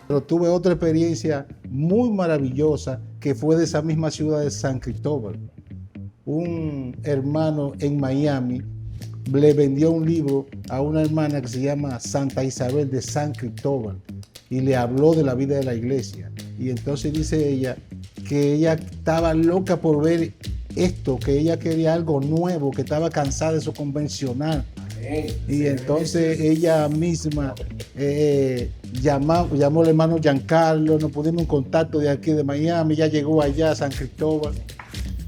Pero tuve otra experiencia muy maravillosa que fue de esa misma ciudad de San Cristóbal. Un hermano en Miami le vendió un libro a una hermana que se llama Santa Isabel de San Cristóbal y le habló de la vida de la iglesia. Y entonces dice ella que ella estaba loca por ver esto, que ella quería algo nuevo, que estaba cansada de eso convencional. Y entonces ella misma llamó al hermano Giancarlo, nos pusimos en contacto de aquí de Miami, ya llegó allá a San Cristóbal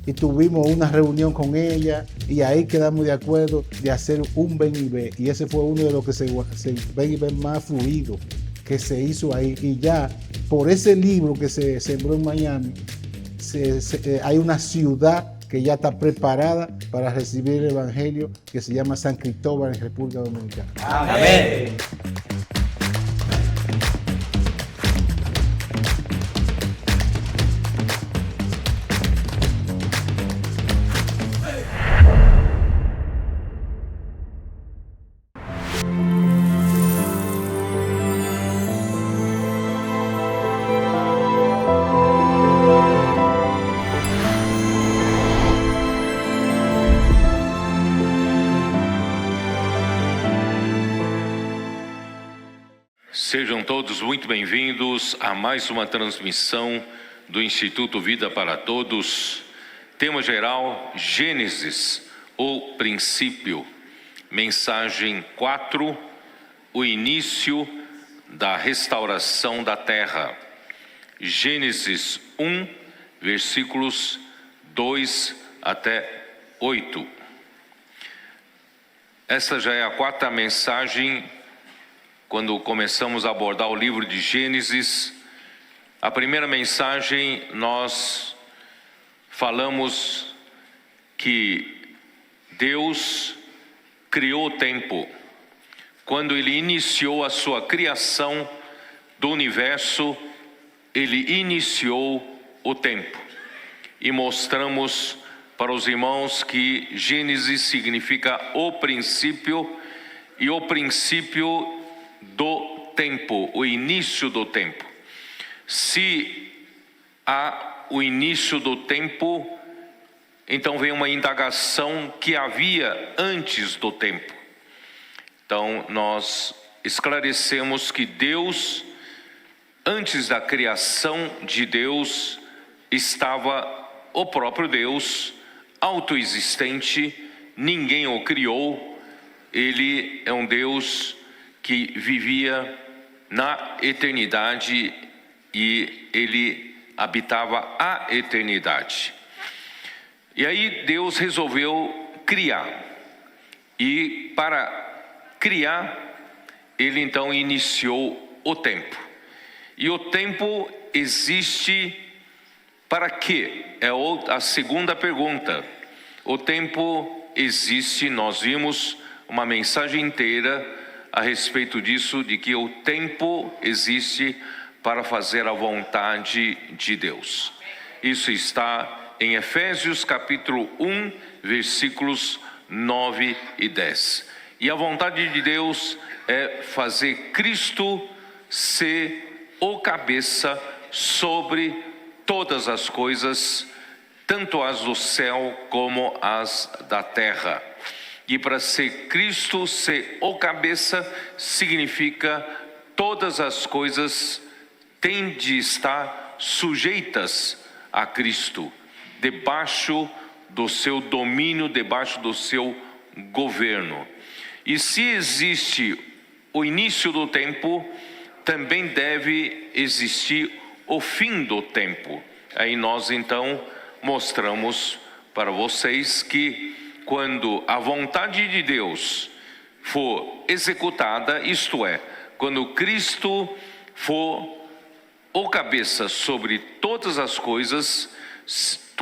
y tuvimos una reunión con ella y ahí quedamos de acuerdo de hacer un ven y ve, y ese fue uno de los que se ven y ve más fluido que se hizo ahí. Y ya por ese libro que se sembró en Miami hay una ciudad que ya está preparada para recibir el evangelio, que se llama San Cristóbal en República Dominicana. Amén. Sejam todos muito bem-vindos a mais uma transmissão do Instituto Vida para Todos. Tema geral, Gênesis, o princípio. Mensagem 4, o início da restauração da terra. Gênesis 1, versículos 2 até 8. Essa já é a quarta mensagem quando começamos a abordar o livro de Gênesis. A primeira mensagem nós falamos que Deus criou o tempo. Quando Ele iniciou a sua criação do universo, Ele iniciou o tempo. E mostramos para os irmãos que Gênesis significa o princípio, e o princípio do tempo, o início do tempo. Se há o início do tempo, então vem uma indagação que havia antes do tempo. Então nós esclarecemos que Deus, antes da criação de Deus, estava o próprio Deus, autoexistente, ninguém o criou. Ele é um Deus que vivia na eternidade e Ele habitava a eternidade. E aí Deus resolveu criar. E para criar, Ele então iniciou o tempo. E o tempo existe para quê? É a segunda pergunta. O tempo existe, nós vimos uma mensagem inteira a respeito disso, de que o tempo existe para fazer a vontade de Deus. Isso está em Efésios capítulo 1, versículos 9 e 10. E a vontade de Deus é fazer Cristo ser o cabeça sobre todas as coisas, tanto as do céu como as da terra. E para ser Cristo ser o cabeça, significa todas as coisas têm de estar sujeitas a Cristo, debaixo do seu domínio, debaixo do seu governo. E se existe o início do tempo, também deve existir o fim do tempo. Aí nós então mostramos para vocês que quando a vontade de Deus for executada, isto é, quando Cristo for o cabeça sobre todas as coisas,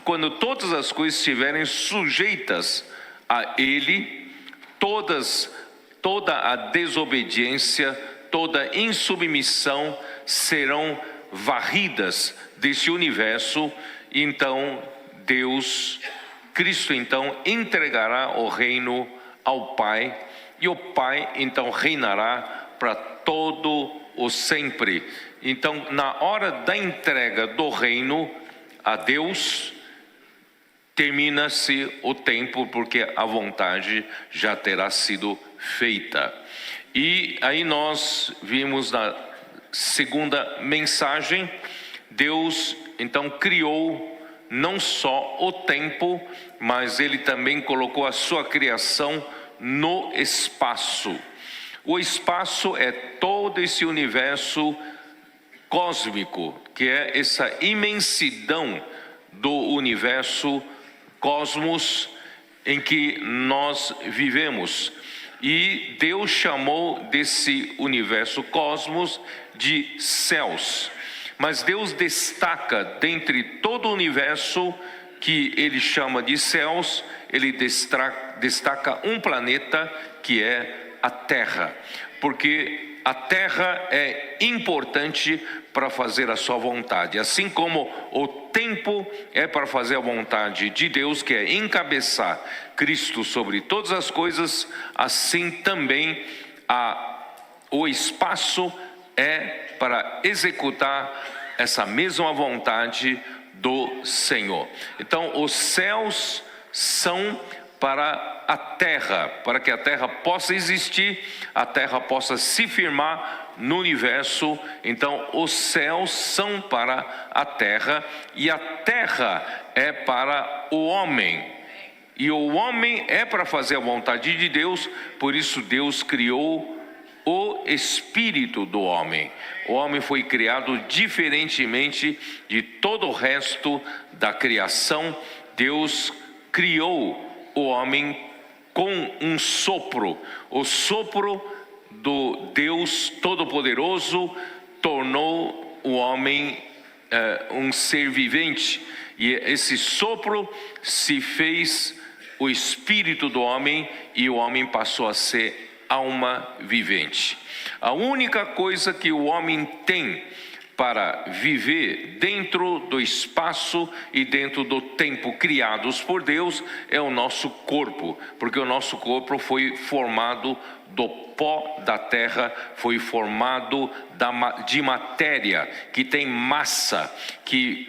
quando todas as coisas estiverem sujeitas a Ele, toda a desobediência, toda insubmissão serão varridas desse universo. Então Cristo então entregará o reino ao Pai, e o Pai então reinará para todo o sempre. Então, na hora da entrega do reino a Deus, termina-se o tempo, porque a vontade já terá sido feita. E aí nós vimos na segunda mensagem, Deus então criou não só o tempo, mas Ele também colocou a sua criação no espaço. O espaço é todo esse universo cósmico, que é essa imensidão do universo cosmos em que nós vivemos. E Deus chamou desse universo cosmos de céus. Mas Deus destaca, dentre todo o universo que Ele chama de céus, Ele destaca um planeta que é a Terra. Porque a Terra é importante para fazer a sua vontade. Assim como o tempo é para fazer a vontade de Deus, que é encabeçar Cristo sobre todas as coisas, assim também o espaço é para executar essa mesma vontade do Senhor. Então, os céus são para a terra, para que a terra possa existir, a terra possa se firmar no universo. Então, os céus são para a terra e a terra é para o homem. E o homem é para fazer a vontade de Deus, por isso Deus criou o espírito do homem. O homem foi criado diferentemente de todo o resto da criação. Deus criou o homem com um sopro. O sopro do Deus Todo-Poderoso tornou o homem um ser vivente. E esse sopro se fez o espírito do homem e o homem passou a ser alma vivente. A única coisa que o homem tem para viver dentro do espaço e dentro do tempo criados por Deus é o nosso corpo, porque o nosso corpo foi formado do pó da terra, foi formado de matéria, que tem massa, que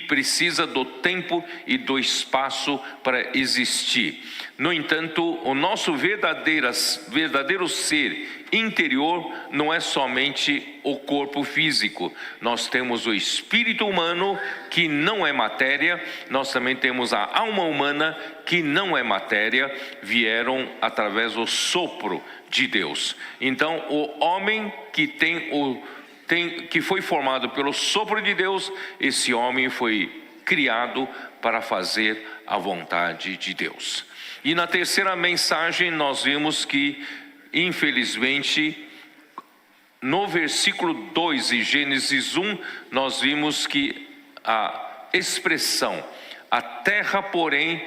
precisa do tempo e do espaço para existir. No entanto, o nosso verdadeiro ser interior não é somente o corpo físico. Nós temos o espírito humano, que não é matéria. Nós também temos a alma humana, que não é matéria. Vieram através do sopro de Deus. Então, o homem que foi formado pelo sopro de Deus, esse homem foi criado para fazer a vontade de Deus. E na terceira mensagem nós vimos que, infelizmente, no versículo 2 de Gênesis 1, nós vimos que a expressão, a terra, porém,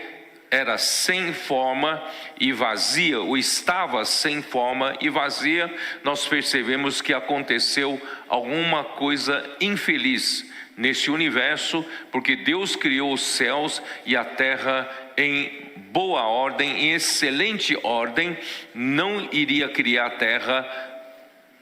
era sem forma e vazia, ou estava sem forma e vazia, nós percebemos que aconteceu alguma coisa infeliz neste universo, porque Deus criou os céus e a terra em boa ordem, em excelente ordem. Não iria criar a terra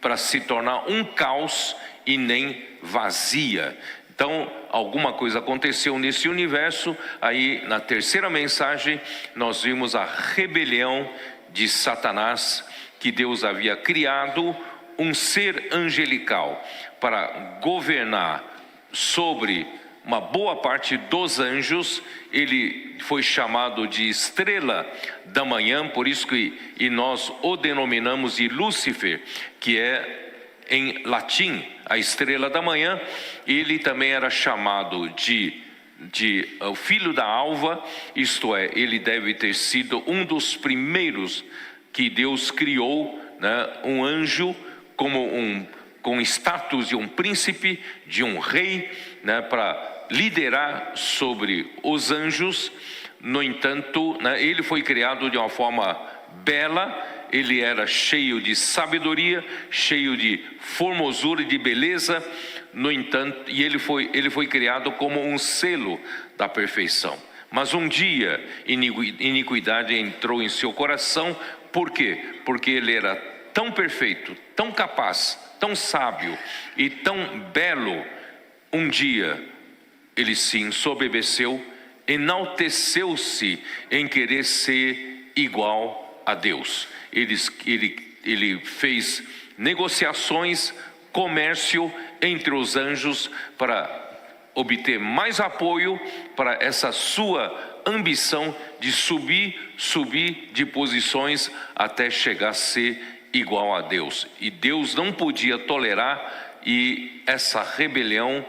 para se tornar um caos e nem vazia. Então, alguma coisa aconteceu nesse universo. Aí, na terceira mensagem, nós vimos a rebelião de Satanás, que Deus havia criado um ser angelical para governar sobre uma boa parte dos anjos. Ele foi chamado de estrela da manhã, por isso que nós o denominamos de Lúcifer, que é em latim a estrela da manhã. Ele também era chamado de o filho da alva, isto é, ele deve ter sido um dos primeiros que Deus criou, né? Um anjo com status de um príncipe, de um rei, né? Para liderar sobre os anjos. No entanto, né? Ele foi criado de uma forma bela. Ele era cheio de sabedoria, cheio de formosura e de beleza. No entanto, e ele foi criado como um selo da perfeição. Mas um dia iniquidade entrou em seu coração. Por quê? Porque ele era tão perfeito, tão capaz, tão sábio e tão belo, um dia ele se ensoberbeceu, enalteceu-se em querer ser igual a Deus. Ele fez negociações, comércio entre os anjos para obter mais apoio para essa sua ambição de subir de posições até chegar a ser igual a Deus. E Deus não podia tolerar, e essa rebelião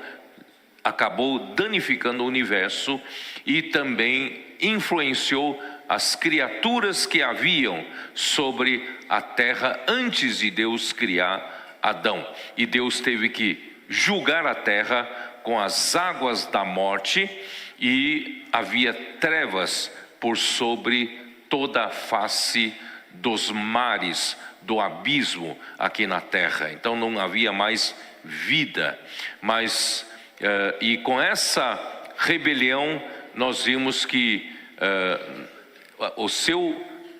acabou danificando o universo e também influenciou as criaturas que haviam sobre a terra antes de Deus criar Adão. E Deus teve que julgar a terra com as águas da morte, e havia trevas por sobre toda a face dos mares, do abismo aqui na terra. Então não havia mais vida. Mas e com essa rebelião nós vimos que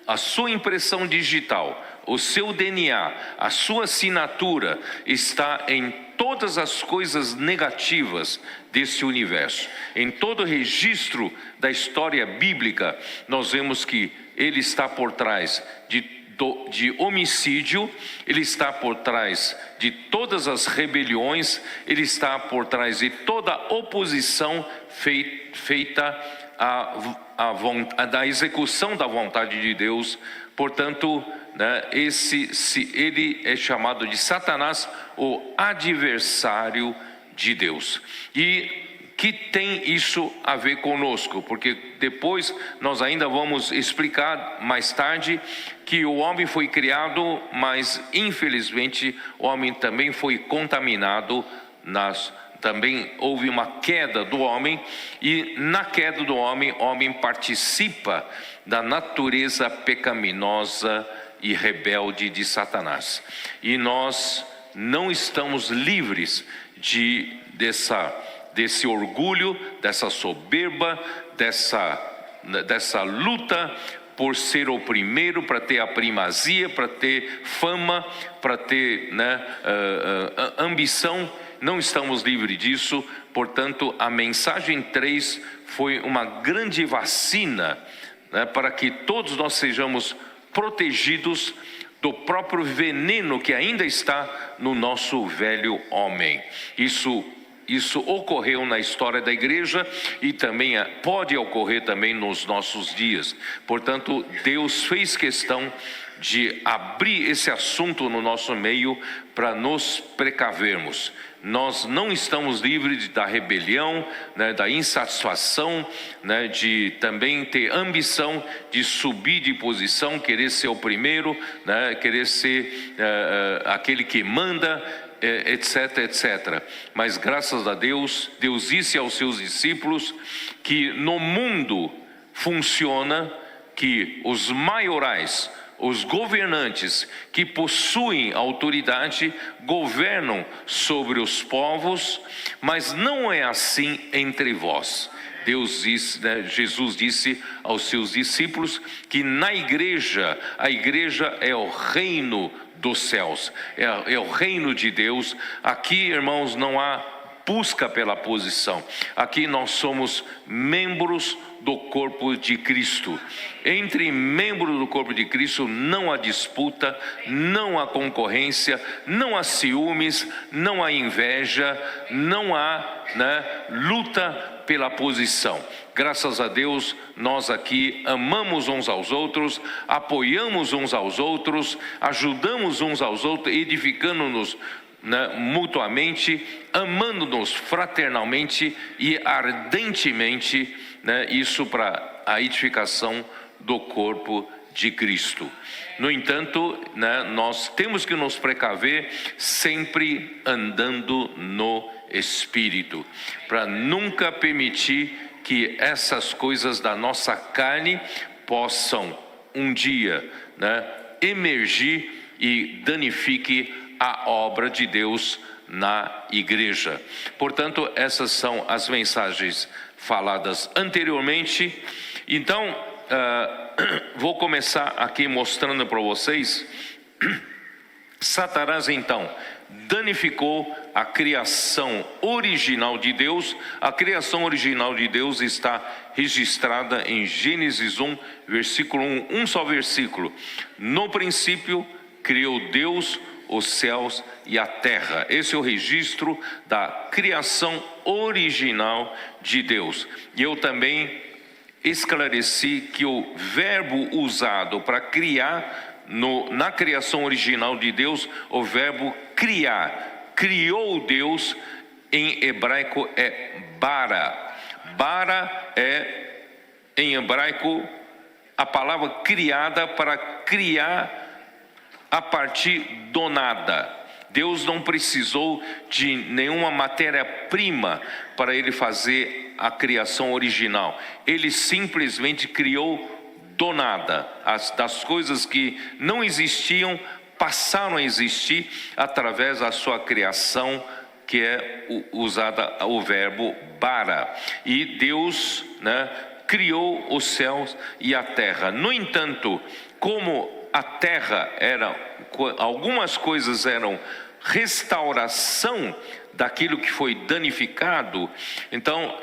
a sua impressão digital, o seu DNA, a sua assinatura está em todas as coisas negativas desse universo. Em todo registro da história bíblica, nós vemos que ele está por trás de homicídio, ele está por trás de todas as rebeliões, ele está por trás de toda oposição feita da execução da vontade de Deus. Portanto, né, ele é chamado de Satanás, o adversário de Deus. E que tem isso a ver conosco? Porque depois nós ainda vamos explicar mais tarde que o homem foi criado, mas infelizmente o homem também foi contaminado, também houve uma queda do homem, e na queda do homem, o homem participa da natureza pecaminosa e rebelde de Satanás. E nós não estamos livres desse orgulho, dessa soberba, dessa luta por ser o primeiro, para ter a primazia, para ter fama, para ter ambição. Não estamos livres disso. Portanto, a mensagem 3 foi uma grande vacina, né, para que todos nós sejamos protegidos do próprio veneno que ainda está no nosso velho homem. Isso ocorreu na história da igreja e também pode ocorrer também nos nossos dias. Portanto, Deus fez questão de abrir esse assunto no nosso meio para nos precavermos. Nós não estamos livres da rebelião, né, da insatisfação, né, de também ter ambição de subir de posição, querer ser o primeiro, né, querer ser aquele que manda, etc, etc. Mas graças a Deus, Deus disse aos seus discípulos que no mundo funciona que os maiorais, os governantes que possuem autoridade, governam sobre os povos, mas não é assim entre vós. Deus disse, né, Jesus disse aos seus discípulos que na igreja, a igreja é o reino dos céus, é o reino de Deus. Aqui, irmãos, não há busca pela posição. Aqui nós somos membros do corpo de Cristo. Entre membros do corpo de Cristo não há disputa, não há concorrência, não há ciúmes, não há inveja, não há, né, luta pela posição. Graças a Deus, nós aqui amamos uns aos outros, apoiamos uns aos outros, ajudamos uns aos outros, edificando-nos, né, mutuamente, amando-nos fraternalmente e ardentemente, né, isso para a edificação do corpo de Cristo. No entanto, né, nós temos que nos precaver sempre andando no Espírito, para nunca permitir que essas coisas da nossa carne possam um dia, né, emergir e danifique a obra de Deus na igreja. Portanto, essas são as mensagens faladas anteriormente. Então, vou começar aqui mostrando para vocês Satanás, então, danificou a criação original de Deus. A criação original de Deus está registrada em Gênesis 1, versículo 1, um só versículo. No princípio, criou Deus os céus e a terra. Esse é o registro da criação original de Deus. E eu também esclareci que o verbo usado para criar, na criação original de Deus, o verbo criar, criou Deus, em hebraico é bara. Bara é, em hebraico, a palavra criada para criar a partir do nada. Deus não precisou de nenhuma matéria-prima para ele fazer a criação original. Ele simplesmente criou do nada. Das coisas que não existiam, passaram a existir através da sua criação, que é usada o verbo bara. E Deus, criou os céus e a terra. No entanto, como a terra algumas coisas eram restauração daquilo que foi danificado, então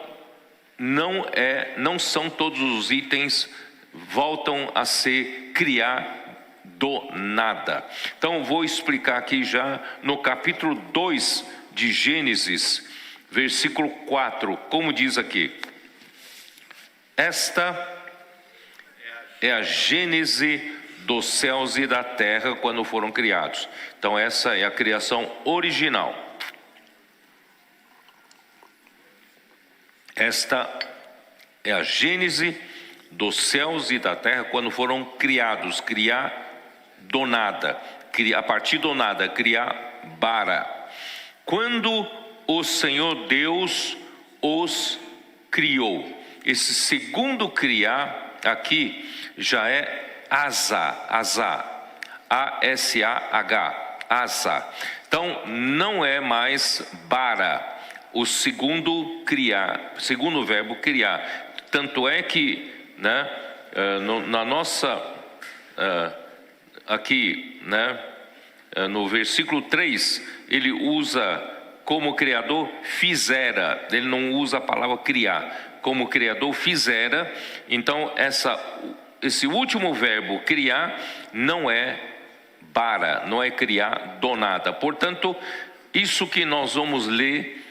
não são todos os itens voltam a ser criar do nada. Então vou explicar aqui já no capítulo 2 de Gênesis, versículo 4, como diz aqui. Esta é a gênese dos céus e da terra quando foram criados. Então essa é a criação original. Esta é a gênese dos céus e da terra quando foram criados. Criar do nada, a partir do nada, criar bara. Quando o Senhor Deus os criou. Esse segundo criar aqui já é Asah, A-S-A-H, Asah. Então não é mais bara, o segundo verbo criar. Tanto é que, na nossa, aqui, no versículo 3, ele usa como criador fizera, ele não usa a palavra criar, como criador fizera. Então esse último verbo criar não é bara, não é criar do nada. Portanto, isso que nós vamos ler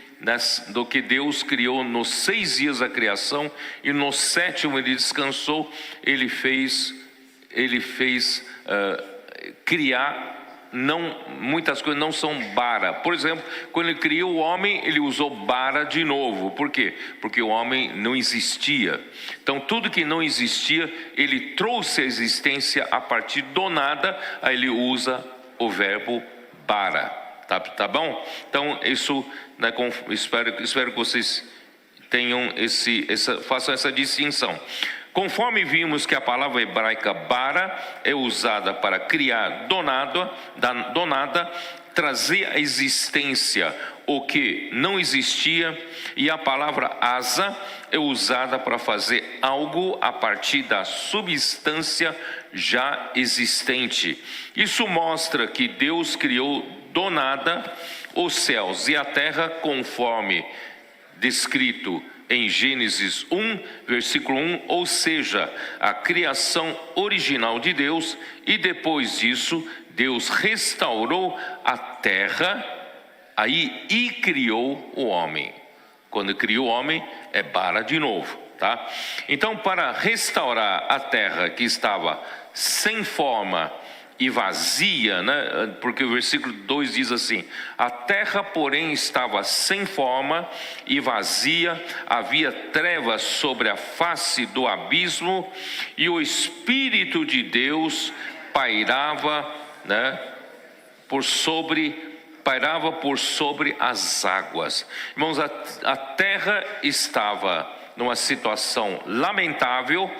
do que Deus criou nos 6 dias da criação, e no 7º ele descansou, ele fez criar. Muitas coisas não são bara. Por exemplo, quando ele criou o homem, ele usou bara de novo. Por quê? Porque o homem não existia. Então tudo que não existia, ele trouxe a existência a partir do nada. Aí ele usa o verbo bara. Tá bom? Então isso, espero que vocês tenham façam essa distinção. Conforme vimos que a palavra hebraica bara é usada para criar do nada, trazer à existência o que não existia, e a palavra asa é usada para fazer algo a partir da substância já existente. Isso mostra que Deus criou do nada os céus e a terra, conforme descrito em Gênesis 1, versículo 1, ou seja, a criação original de Deus, e depois disso, Deus restaurou a terra, e criou o homem. Quando criou o homem, é bara de novo, tá? Então, para restaurar a terra que estava sem forma e vazia, porque o versículo 2 diz assim: a terra porém estava sem forma e vazia, havia trevas sobre a face do abismo, e o Espírito de Deus pairava por sobre as águas. Irmãos, a terra estava numa situação lamentável,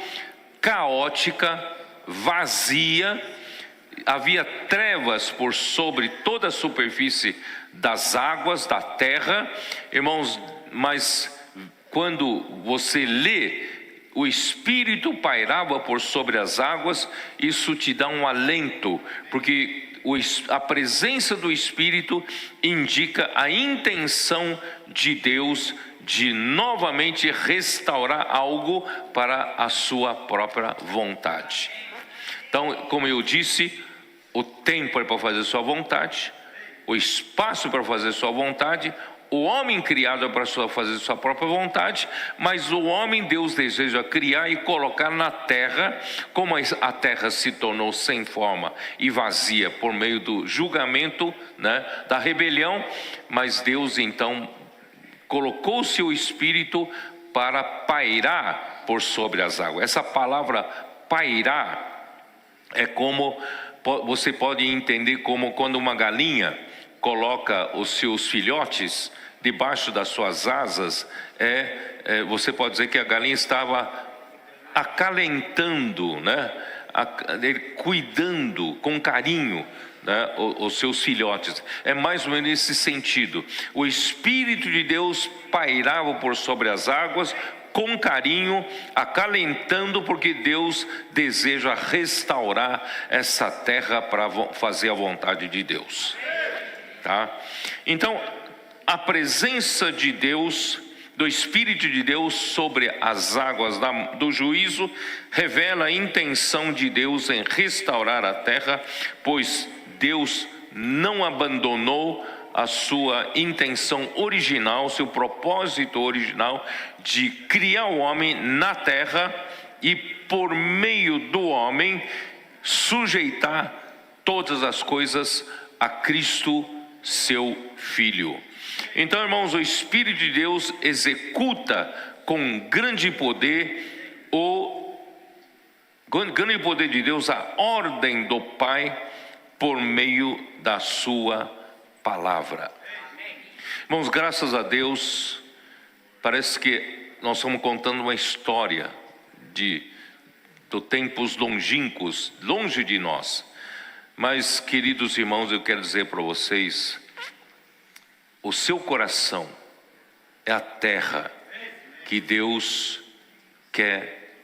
caótica, vazia. Havia trevas por sobre toda a superfície das águas, da terra. Irmãos, mas quando você lê, o Espírito pairava por sobre as águas, isso te dá um alento, porque a presença do Espírito indica a intenção de Deus de novamente restaurar algo para a sua própria vontade. Então, como eu disse, o tempo é para fazer sua vontade, o espaço para fazer sua vontade, o homem criado é para fazer sua própria vontade, mas o homem Deus deseja criar e colocar na terra. Como a terra se tornou sem forma e vazia por meio do julgamento, né, da rebelião, mas Deus então colocou o seu Espírito para pairar por sobre as águas. Essa palavra pairar é como, você pode entender como quando uma galinha coloca os seus filhotes debaixo das suas asas, você pode dizer que a galinha estava acalentando, né? Cuidando com carinho, né, os seus filhotes. É mais ou menos nesse sentido. O Espírito de Deus pairava por sobre as águas com carinho, acalentando, porque Deus deseja restaurar essa terra para fazer a vontade de Deus. Tá? Então, a presença de Deus, do Espírito de Deus sobre as águas do juízo, revela a intenção de Deus em restaurar a terra, pois Deus não abandonou a sua intenção original, seu propósito original de criar o homem na terra e, por meio do homem, sujeitar todas as coisas a Cristo, seu Filho. Então, irmãos, o Espírito de Deus executa com grande poder de Deus a ordem do Pai por meio da sua palavra. Irmãos, graças a Deus, parece que nós estamos contando uma história de tempos longínquos, longe de nós. Mas, queridos irmãos, eu quero dizer para vocês, o seu coração é a terra que Deus quer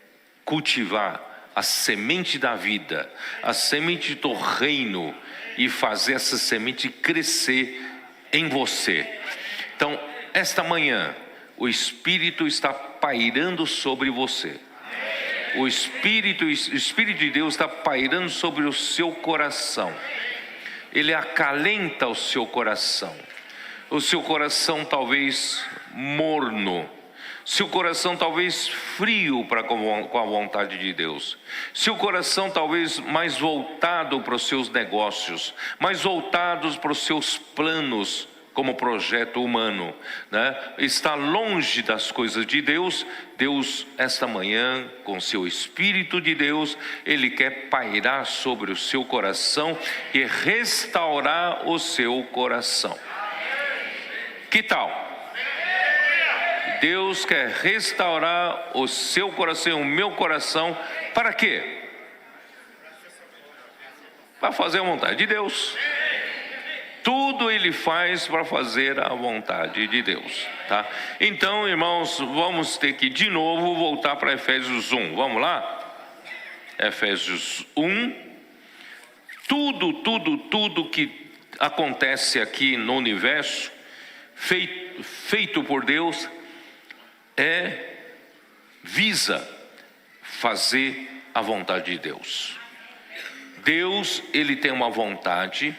cultivar, a semente da vida, a semente do reino, e fazer essa semente crescer em você. Então, esta manhã, o Espírito está pairando sobre você. O Espírito de Deus está pairando sobre o seu coração. Ele acalenta o seu coração. O seu coração talvez morno, seu coração talvez frio com a vontade de Deus, seu coração talvez mais voltado para os seus negócios, mais voltados para os seus planos como projeto humano, né? Está longe das coisas de Deus. Deus, esta manhã, com seu Espírito de Deus, Ele quer pairar sobre o seu coração e restaurar o seu coração. Que tal? Deus quer restaurar o seu coração, o meu coração, para quê? Para fazer a vontade de Deus. Tudo Ele faz para fazer a vontade de Deus, tá? Então, irmãos, vamos ter que de novo voltar para Efésios 1. Vamos lá? Efésios 1. Tudo que acontece aqui no universo, feito por Deus, visa fazer a vontade de Deus. Deus, Ele tem uma vontade.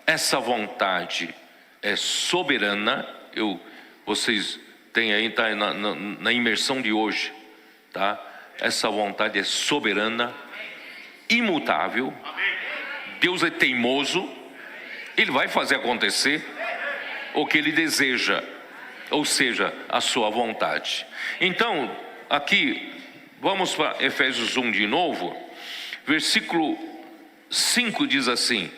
Essa vontade é soberana. Vocês têm aí, tá na imersão de hoje, tá? Essa vontade é soberana, imutável. Deus é teimoso. Ele vai fazer acontecer o que Ele deseja, ou seja, a sua vontade. Então, aqui, vamos para Efésios 1 de novo. Versículo 5 diz assim: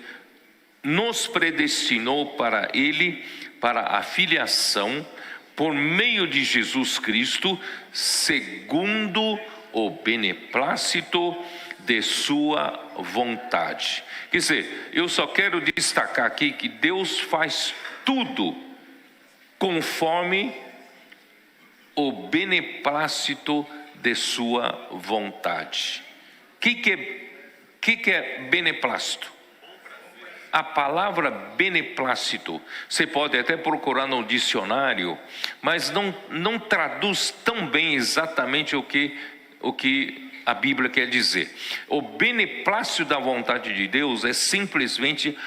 nos predestinou para Ele, para a filiação, por meio de Jesus Cristo, segundo o beneplácito de sua vontade. Quer dizer, eu só quero destacar aqui que Deus faz tudo conforme o beneplácito de sua vontade. O que é beneplácito? A palavra beneplácito, você pode até procurar no dicionário, mas não traduz tão bem exatamente o que a Bíblia quer dizer. O beneplácito da vontade de Deus é simplesmente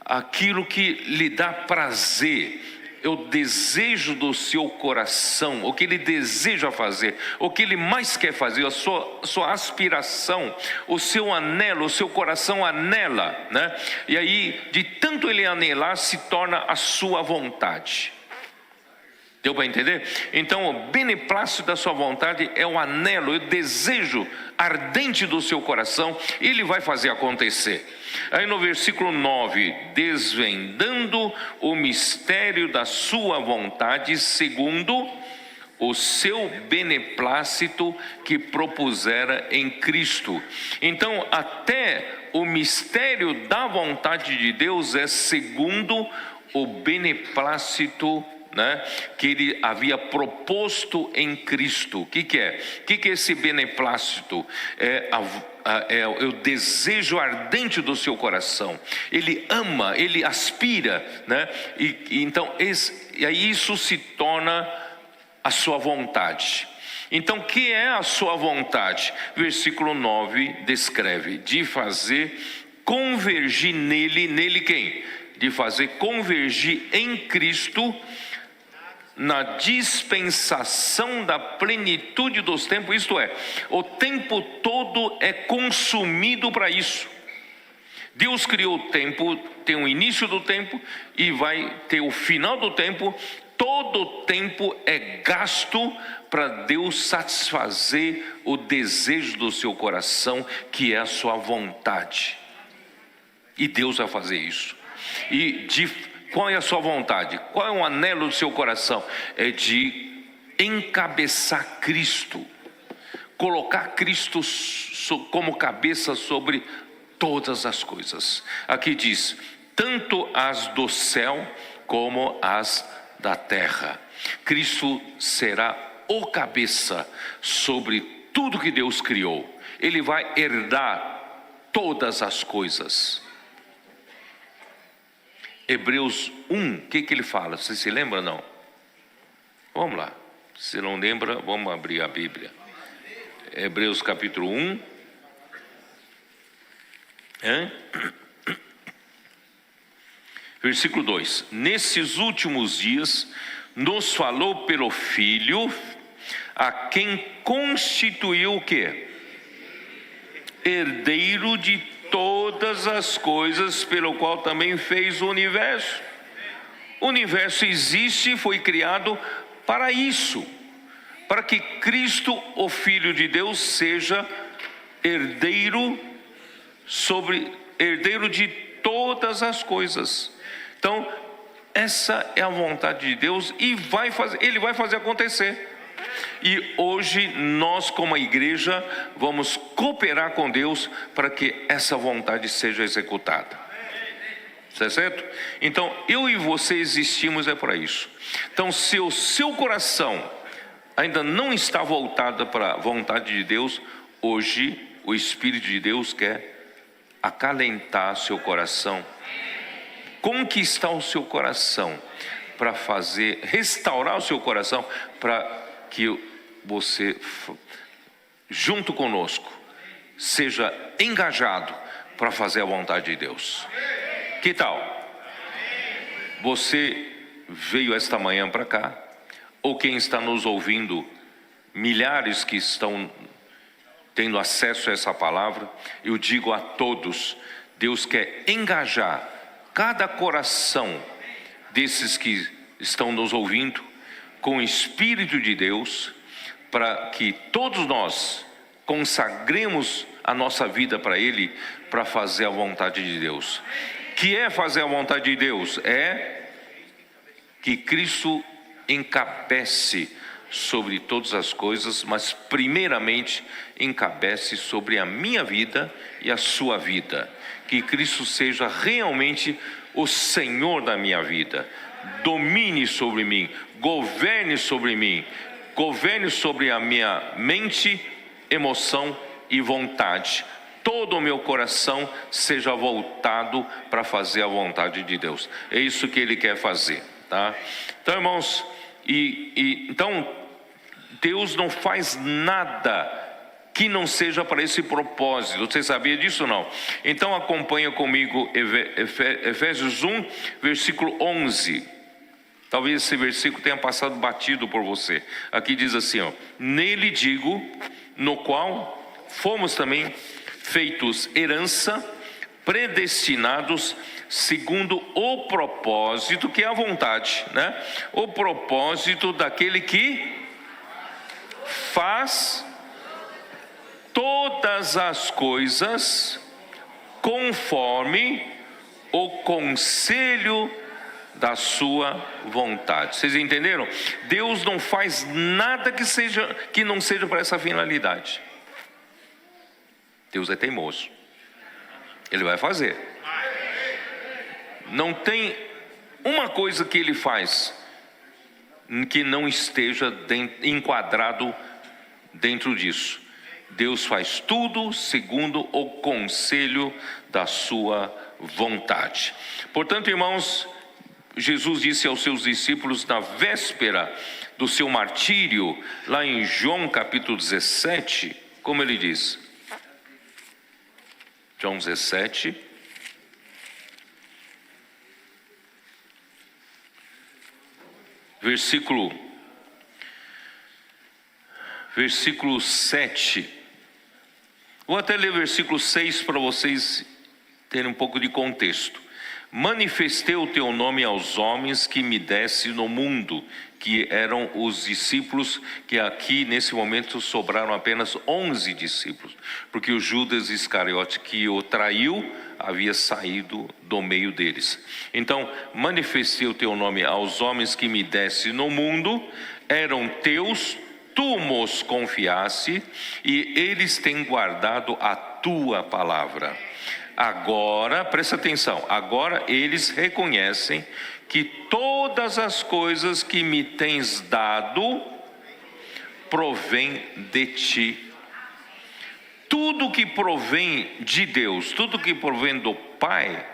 aquilo que lhe dá prazer, é o desejo do seu coração, o que ele deseja fazer, o que ele mais quer fazer, a sua aspiração, o seu anelo, o seu coração anela, né? E aí, de tanto ele anelar, se torna a sua vontade. Deu para entender? Então, o beneplácito da sua vontade é o anelo, o desejo ardente do seu coração, e ele vai fazer acontecer. Aí no versículo 9, desvendando o mistério da sua vontade, segundo o seu beneplácito que propusera em Cristo. Então, até o mistério da vontade de Deus é segundo o beneplácito, né, que ele havia proposto em Cristo. O que é? O que é esse beneplácito? É o desejo ardente do seu coração. Ele ama, ele aspira, né? Então e aí isso se torna a sua vontade. Então, o que é a sua vontade? Versículo 9 descreve: de fazer convergir nele quem? De fazer convergir em Cristo, na dispensação da plenitude dos tempos, isto é, o tempo todo é consumido para isso. Deus criou o tempo, tem o início do tempo e vai ter o final do tempo. Todo o tempo é gasto para Deus satisfazer o desejo do seu coração, que é a sua vontade. E Deus vai fazer isso. Qual é a sua vontade? Qual é o anelo do seu coração? É de encabeçar Cristo, colocar Cristo como cabeça sobre todas as coisas. Aqui diz: tanto as do céu como as da terra. Cristo será o cabeça sobre tudo que Deus criou. Ele vai herdar todas as coisas. Hebreus 1, o que ele fala? Você se lembra, não? Vamos lá. Se não lembra, vamos abrir a Bíblia. Hebreus capítulo 1. Versículo 2. Nesses últimos dias, nos falou pelo Filho, a quem constituiu o quê? Herdeiro de todas as coisas, pelo qual também fez o universo. O universo existe e foi criado para isso, para que Cristo, o Filho de Deus, seja herdeiro de todas as coisas. Então, essa é a vontade de Deus e Ele vai fazer acontecer. E hoje nós, como a igreja, vamos cooperar com Deus para que essa vontade seja executada. Certo? Então, eu e você existimos para isso. Então, se o seu coração ainda não está voltado para a vontade de Deus, hoje o Espírito de Deus quer acalentar seu coração, conquistar o seu coração, para restaurar o seu coração, para que você, junto conosco, seja engajado para fazer a vontade de Deus. Que tal? Você veio esta manhã para cá, ou quem está nos ouvindo, milhares que estão tendo acesso a essa palavra, eu digo a todos: Deus quer engajar cada coração desses que estão nos ouvindo com o Espírito de Deus, para que todos nós consagremos a nossa vida para Ele, para fazer a vontade de Deus. Que é fazer a vontade de Deus? É que Cristo encabece sobre todas as coisas, mas primeiramente encabece sobre a minha vida e a sua vida. Que Cristo seja realmente o Senhor da minha vida, domine sobre mim, governe sobre mim, governe sobre a minha mente, emoção e vontade, todo o meu coração seja voltado para fazer a vontade de Deus. É isso que Ele quer fazer, tá? Então, irmãos, então Deus não faz nada que não seja para esse propósito. Você sabia disso ou não? Então acompanha comigo Efésios 1, versículo 11. Talvez esse versículo tenha passado batido por você. Aqui diz assim, ó: nele digo, no qual fomos também feitos herança, predestinados segundo o propósito, que é a vontade, né? O propósito daquele que faz todas as coisas conforme o conselho da sua vontade. Vocês entenderam? Deus não faz nada que não seja para essa finalidade. Deus é teimoso. Ele vai fazer. Não tem uma coisa que Ele faz que não esteja enquadrado dentro disso. Deus faz tudo segundo o conselho da sua vontade. Portanto, irmãos, Jesus disse aos seus discípulos na véspera do seu martírio, lá em João capítulo 17, como Ele diz? João 17, versículo 7. Vou até ler o versículo 6 para vocês terem um pouco de contexto. Manifestei o teu nome aos homens que me desse no mundo, que eram os discípulos, que aqui nesse momento sobraram apenas 11 discípulos, porque o Judas Iscariote que o traiu havia saído do meio deles. Então, manifestei o teu nome aos homens que me desse no mundo, eram teus, tu mos confiaste, e eles têm guardado a tua palavra. Agora, presta atenção, agora eles reconhecem que todas as coisas que me tens dado provém de ti. Tudo que provém de Deus, tudo que provém do Pai,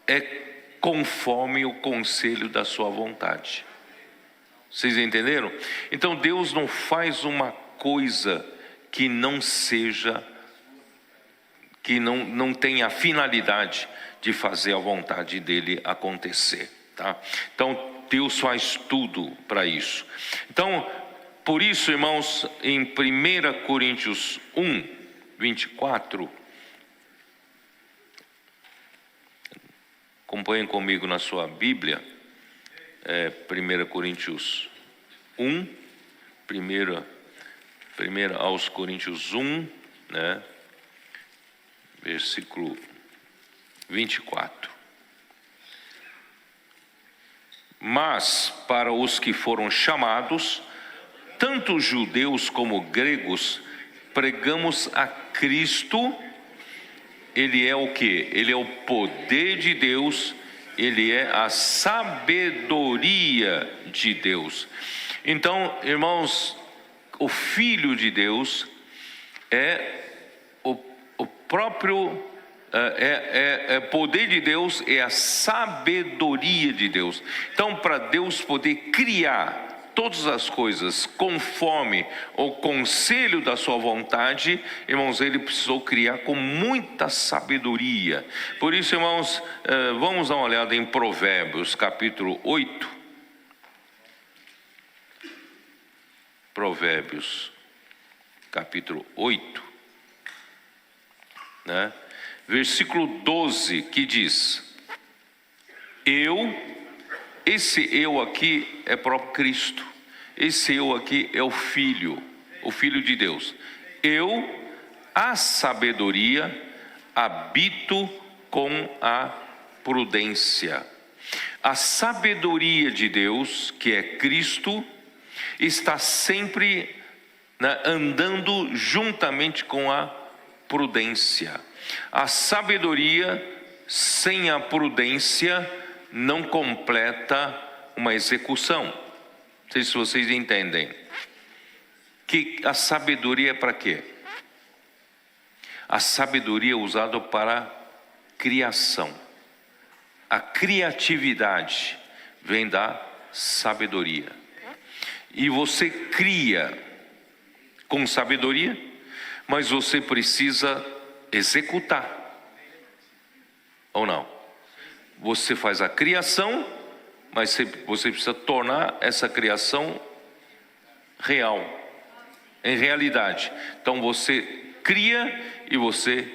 é conforme o conselho da sua vontade. Vocês entenderam? Então Deus não faz uma coisa que não seja, que não tenha a finalidade de fazer a vontade dele acontecer, tá? Então Deus faz tudo para isso. Então, por isso, irmãos, em 1 Coríntios 1, 24, acompanhem comigo na sua Bíblia, 1 Coríntios 1, 1 aos Coríntios 1, né? Versículo 24. Mas para os que foram chamados, tanto judeus como gregos, pregamos a Cristo. Ele é o que? Ele é o poder de Deus, Ele é a sabedoria de Deus. Então, irmãos, o Filho de Deus é o próprio poder de Deus, é a sabedoria de Deus. Então, para Deus poder criar todas as coisas conforme o conselho da sua vontade, irmãos, Ele precisou criar com muita sabedoria. Por isso, irmãos, vamos dar uma olhada em Provérbios capítulo 8. Provérbios capítulo 8, né? Versículo 12, que diz: esse eu aqui é próprio Cristo, esse eu aqui é o Filho de Deus. Eu, a sabedoria, habito com a prudência. A sabedoria de Deus, que é Cristo, está sempre, né, andando juntamente com a prudência. A sabedoria sem a prudência não completa uma execução. Não sei se vocês entendem. Que a sabedoria é para quê? A sabedoria é usada para criação. A criatividade vem da sabedoria. E você cria com sabedoria, mas você precisa executar. Ou não? Você faz a criação, mas você precisa tornar essa criação real, em realidade. Então você cria e você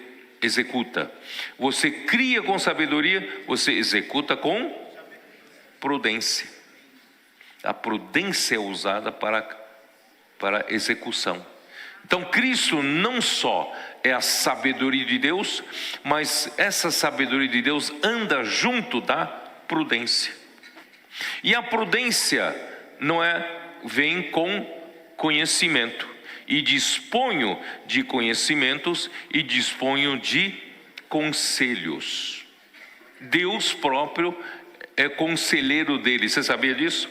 executa. Você cria com sabedoria, você executa com prudência. A prudência é usada para execução. Então Cristo não só é a sabedoria de Deus, mas essa sabedoria de Deus anda junto da prudência. E a prudência vem com conhecimento. E disponho de conhecimentos e disponho de conselhos. Deus próprio é conselheiro dele. Você sabia disso?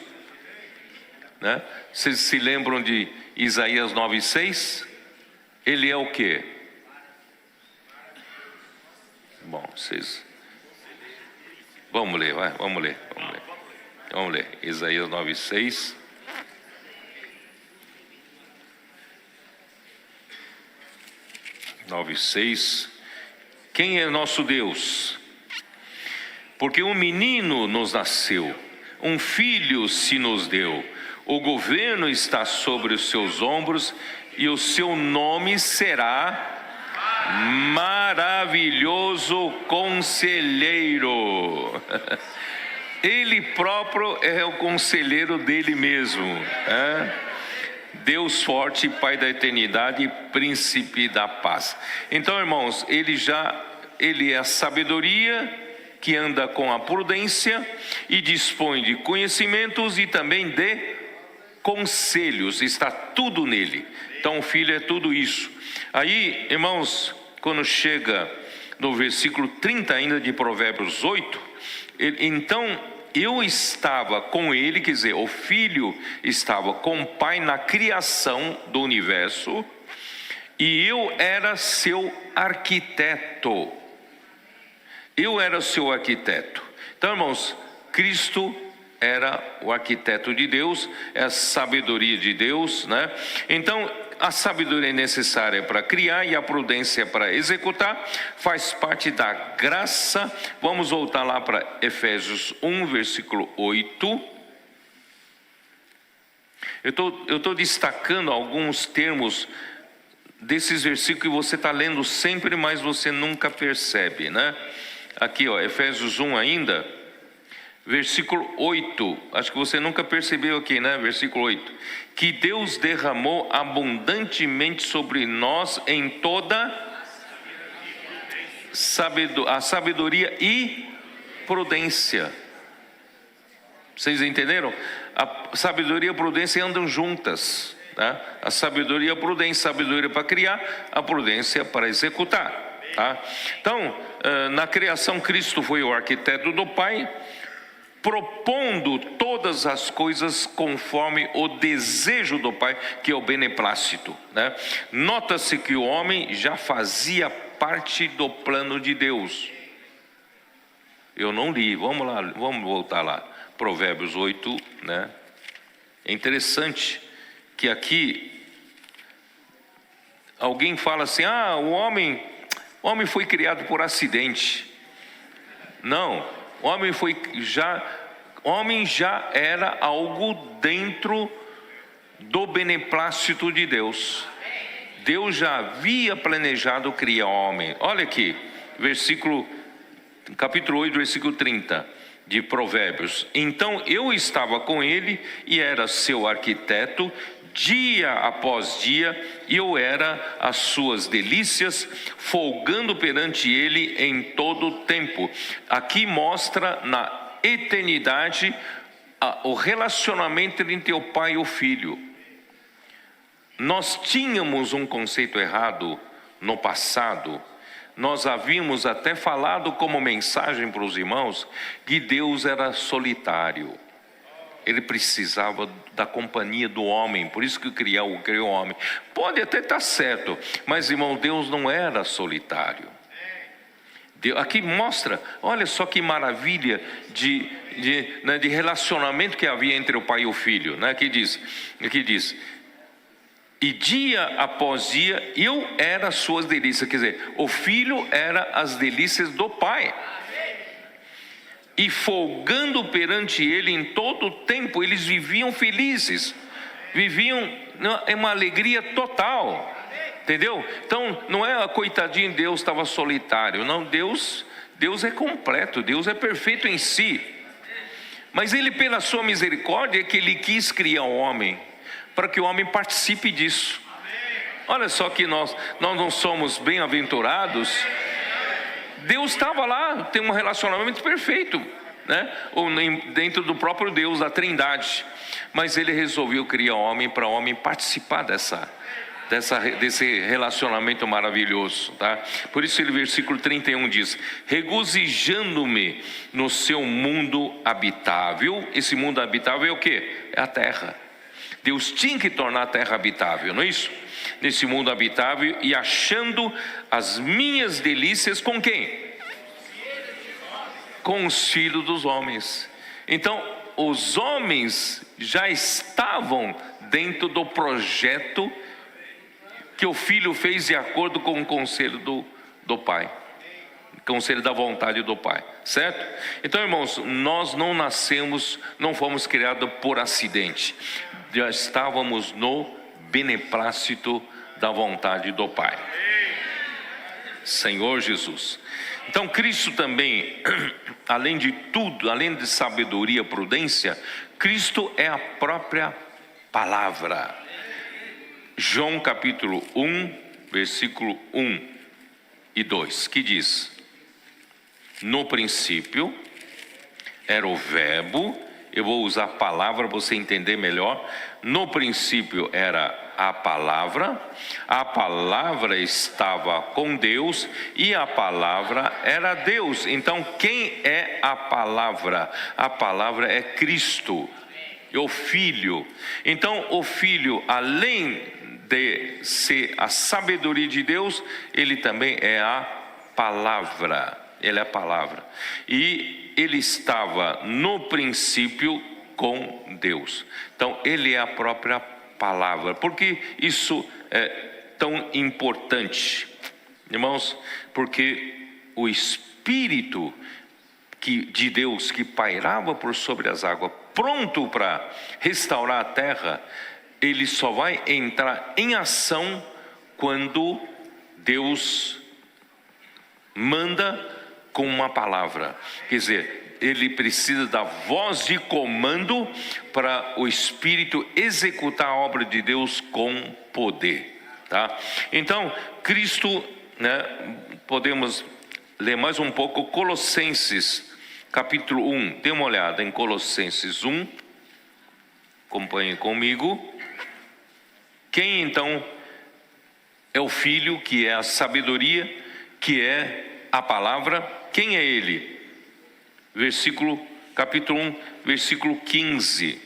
Né? Vocês se lembram de Isaías 9:6? Ele é o quê? Bom, vocês... Vamos ler. Vamos ler. Isaías 9:6. Quem é nosso Deus? Porque um menino nos nasceu, um filho se nos deu, o governo está sobre os seus ombros e o seu nome será Maravilhoso Conselheiro. Ele próprio é o conselheiro dele mesmo, Deus forte, Pai da eternidade, Príncipe da paz. Então, irmãos, ele é a sabedoria que anda com a prudência e dispõe de conhecimentos e também de conselhos. Está tudo nele. Então o Filho é tudo isso. Aí, irmãos, quando chega no versículo 30 ainda de Provérbios 8, então eu estava com ele, quer dizer, o Filho estava com o Pai na criação do universo, e eu era seu arquiteto. Eu era seu arquiteto. Então, irmãos, Cristo era o arquiteto de Deus, é a sabedoria de Deus, né? Então, a sabedoria é necessária para criar e a prudência para executar, faz parte da graça. Vamos voltar lá para Efésios 1, versículo 8. Eu estou destacando alguns termos desses versículos que você está lendo sempre, mas você nunca percebe, né? Aqui, Efésios 1 ainda, versículo 8, acho que você nunca percebeu aqui, né? Versículo 8, que Deus derramou abundantemente sobre nós em toda a sabedoria e prudência. Vocês entenderam? A sabedoria e a prudência andam juntas, né? A sabedoria e a prudência, sabedoria para criar, a prudência para executar, tá? Então, na criação, Cristo foi o arquiteto do Pai, propondo todas as coisas conforme o desejo do Pai, que é o beneplácito, né? Nota-se que o homem já fazia parte do plano de Deus. Eu não li, vamos lá, vamos voltar lá, Provérbios 8, né? É interessante que aqui alguém fala assim: o homem foi criado por acidente. Não, o homem já era algo dentro do beneplácito de Deus. Deus já havia planejado criar o homem. Olha aqui, capítulo 8, versículo 30 de Provérbios. Então eu estava com ele e era seu arquiteto dia após dia, e eu era as suas delícias, folgando perante ele em todo o tempo. Aqui mostra na eternidade o relacionamento entre o pai e o filho. Nós tínhamos um conceito errado no passado. Nós havíamos até falado como mensagem para os irmãos que Deus era solitário. ele precisava da companhia do homem, por isso que criou o homem. Pode até estar certo, mas irmão, Deus não era solitário. Aqui mostra, olha só que maravilha de relacionamento que havia entre o pai e o filho, né? Aqui diz, e dia após dia eu era as suas delícias, quer dizer, o filho era as delícias do pai, e folgando perante ele em todo o tempo, eles viviam felizes, viviam em uma alegria total. Entendeu? Então, não é coitadinho, Deus estava solitário. Não, Deus é completo, Deus é perfeito em si. Mas Ele, pela sua misericórdia, é que Ele quis criar o homem, para que o homem participe disso. Olha só que nós não somos bem-aventurados. Deus estava lá, tem um relacionamento perfeito, né? Ou dentro do próprio Deus, da Trindade. Mas Ele resolveu criar o homem para o homem participar desse relacionamento maravilhoso, tá? Por isso ele, versículo 31 diz: regozijando-me no seu mundo habitável. Esse mundo habitável é o quê? É a terra. Deus tinha que tornar a terra habitável, não é isso? Nesse mundo habitável, e achando as minhas delícias com quem? Com os filhos dos homens. Então, os homens já estavam dentro do projeto que o filho fez de acordo com o conselho do pai, conselho da vontade do pai, certo? Então, irmãos, nós não nascemos, não fomos criados por acidente, já estávamos no beneplácito da vontade do pai. Senhor Jesus. Então, Cristo também, além de tudo, além de sabedoria, prudência, Cristo é a própria palavra. João capítulo 1, versículo 1 e 2, que diz: no princípio era o verbo. Eu vou usar a palavra para você entender melhor. No princípio era a palavra estava com Deus, e a palavra era Deus. Então, quem é a palavra? A palavra é Cristo, o Filho. Então, o Filho, além de ser a sabedoria de Deus, ele também é a palavra. Ele é a palavra. E ele estava no princípio com Deus. Então, ele é a própria palavra. Por que isso é tão importante, irmãos? Porque o Espírito de Deus que pairava por sobre as águas, pronto para restaurar a terra, ele só vai entrar em ação quando Deus manda com uma palavra. Quer dizer, ele precisa da voz de comando para o Espírito executar a obra de Deus com poder, tá? Então, Cristo, né, podemos ler mais um pouco Colossenses capítulo 1. Dê uma olhada em Colossenses 1. Acompanhe comigo. Quem então é o Filho, que é a sabedoria, que é a palavra? Quem é ele? Capítulo 1, versículo 15.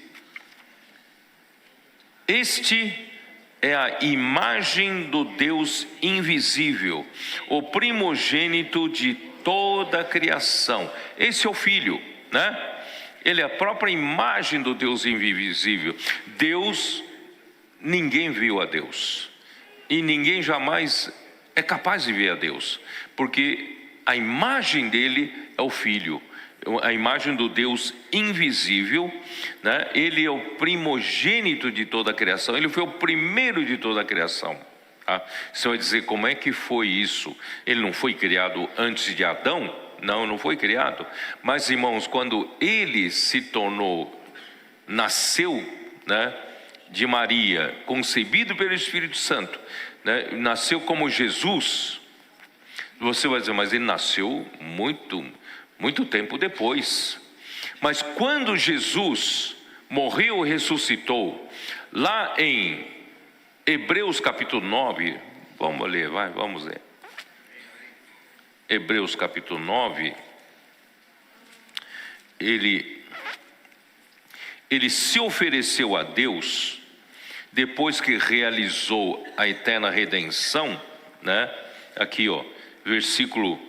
Este é a imagem do Deus invisível, o primogênito de toda a criação. Esse é o Filho, né? Ele é a própria imagem do Deus invisível. Ninguém viu a Deus, e ninguém jamais é capaz de ver a Deus, porque a imagem dele é o Filho, a imagem do Deus invisível, né? Ele é o primogênito de toda a criação, ele foi o primeiro de toda a criação, tá? Você vai dizer, como é que foi isso? Ele não foi criado antes de Adão? Não foi criado. Mas, irmãos, quando ele nasceu, né, de Maria, concebido pelo Espírito Santo, né, nasceu como Jesus. Você vai dizer, mas ele nasceu muito tempo depois. Mas quando Jesus morreu e ressuscitou, lá em Hebreus capítulo 9, vamos ler. Hebreus capítulo 9, ele ele se ofereceu a Deus, depois que realizou a eterna redenção, né? Aqui, ó, versículo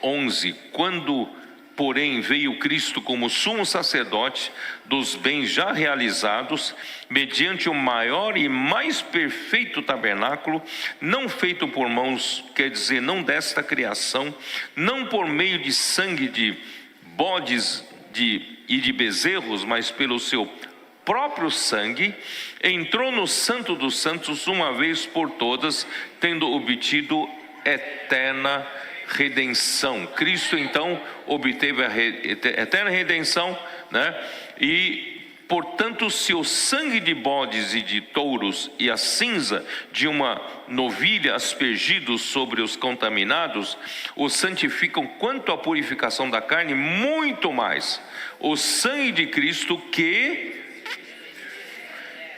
11, quando, porém, veio Cristo como sumo sacerdote dos bens já realizados, mediante o maior e mais perfeito tabernáculo, não feito por mãos, quer dizer, não desta criação, não por meio de sangue de bodes e de bezerros, mas pelo seu próprio sangue, entrou no Santo dos Santos uma vez por todas, tendo obtido eterna redenção. Cristo então obteve a eterna redenção, né? E portanto, se o sangue de bodes e de touros e a cinza de uma novilha aspergidos sobre os contaminados os santificam quanto à purificação da carne, muito mais o sangue de Cristo, que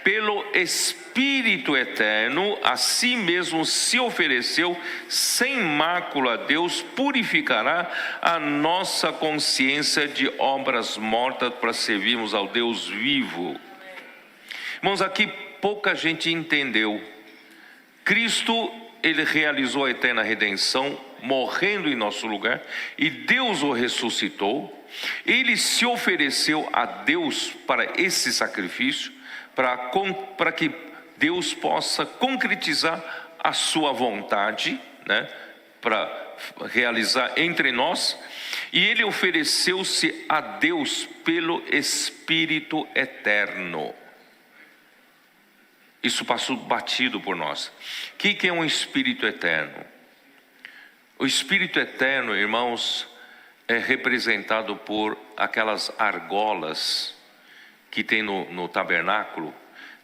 pelo Espírito eterno a si mesmo se ofereceu sem mácula a Deus, purificará a nossa consciência de obras mortas para servirmos ao Deus vivo. Irmãos, aqui pouca gente entendeu. Cristo, ele realizou a eterna redenção, morrendo em nosso lugar, e Deus o ressuscitou. Ele se ofereceu a Deus para esse sacrifício, para que Deus possa concretizar a sua vontade, né, para realizar entre nós. E ele ofereceu-se a Deus pelo Espírito eterno. Isso passou batido por nós. O que é um Espírito eterno? O Espírito eterno, irmãos, é representado por aquelas argolas que tem no tabernáculo.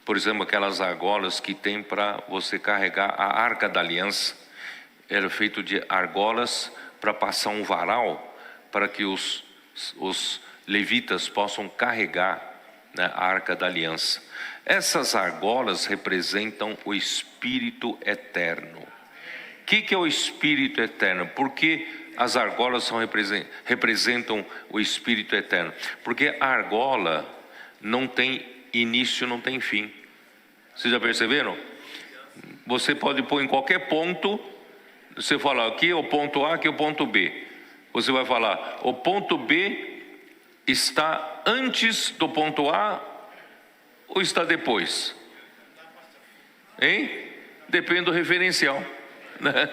Por exemplo, aquelas argolas que tem para você carregar a Arca da Aliança. Era feito de argolas para passar um varal, para que os levitas possam carregar, né, a Arca da Aliança. Essas argolas representam o Espírito eterno. O que é o Espírito eterno? Por que as argolas representam o Espírito eterno? Porque a argola não tem início, não tem fim. Vocês já perceberam? Você pode pôr em qualquer ponto. Você fala, aqui é o ponto A, aqui é o ponto B. Você vai falar, o ponto B está antes do ponto A ou está depois? Hein? Depende do referencial, né?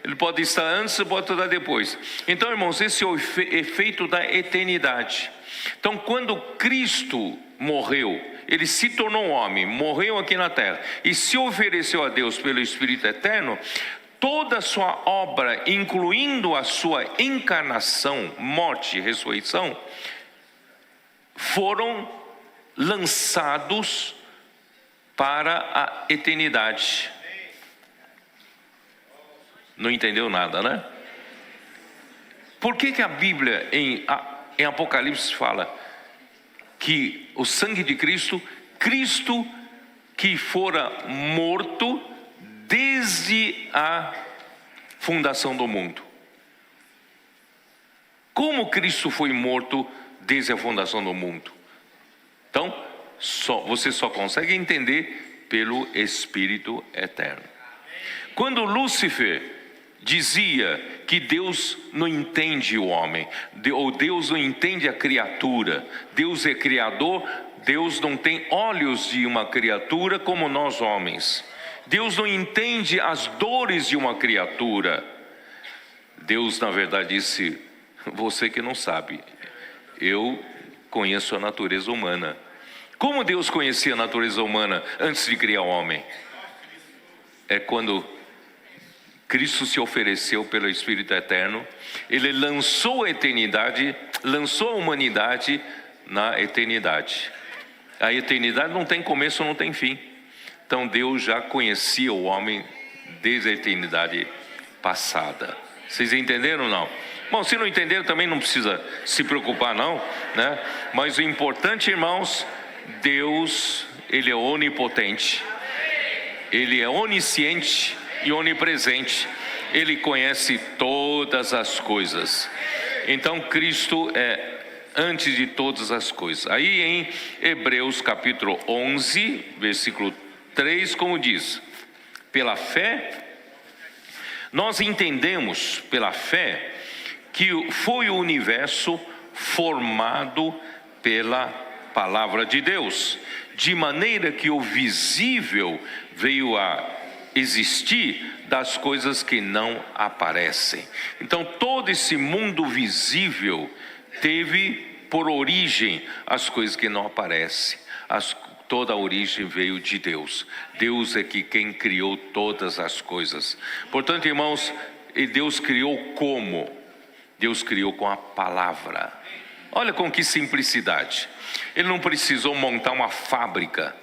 Ele pode estar antes, pode estar depois. Então, irmãos, esse é o efeito da eternidade. Então, quando Cristo morreu, ele se tornou um homem, morreu aqui na terra e se ofereceu a Deus pelo Espírito eterno, toda a sua obra, incluindo a sua encarnação, morte e ressurreição, foram lançados para a eternidade. Não entendeu nada, né? Por que a Bíblia em Apocalipse fala que o sangue de Cristo, Cristo que fora morto desde a fundação do mundo? Como Cristo foi morto desde a fundação do mundo? Então, você só consegue entender pelo Espírito eterno. Quando Lúcifer dizia que Deus não entende o homem, ou Deus não entende a criatura, Deus é criador, Deus não tem olhos de uma criatura como nós homens, Deus não entende as dores de uma criatura. Deus, na verdade, disse, você que não sabe, eu conheço a natureza humana. Como Deus conhecia a natureza humana antes de criar o homem? É quando Cristo se ofereceu pelo Espírito eterno, ele lançou a eternidade, lançou a humanidade na eternidade. A eternidade não tem começo, não tem fim. Então Deus já conhecia o homem desde a eternidade passada. Vocês entenderam ou não? Bom, se não entenderam também não precisa se preocupar não, né? Mas o importante, irmãos, Deus, ele é onipotente, ele é onisciente e onipresente. Ele conhece todas as coisas. Então Cristo antes de todas as coisas. Aí em Hebreus capítulo 11, versículo 3, como diz: pela fé, nós entendemos pela fé que foi o universo formado pela palavra de Deus, de maneira que o visível veio a existir das coisas que não aparecem. Então todo esse mundo visível teve por origem as coisas que não aparecem. Toda a origem veio de Deus. Deus é quem criou todas as coisas. Portanto, irmãos, Deus criou como? Deus criou com a palavra. Olha com que simplicidade. Ele não precisou montar uma fábrica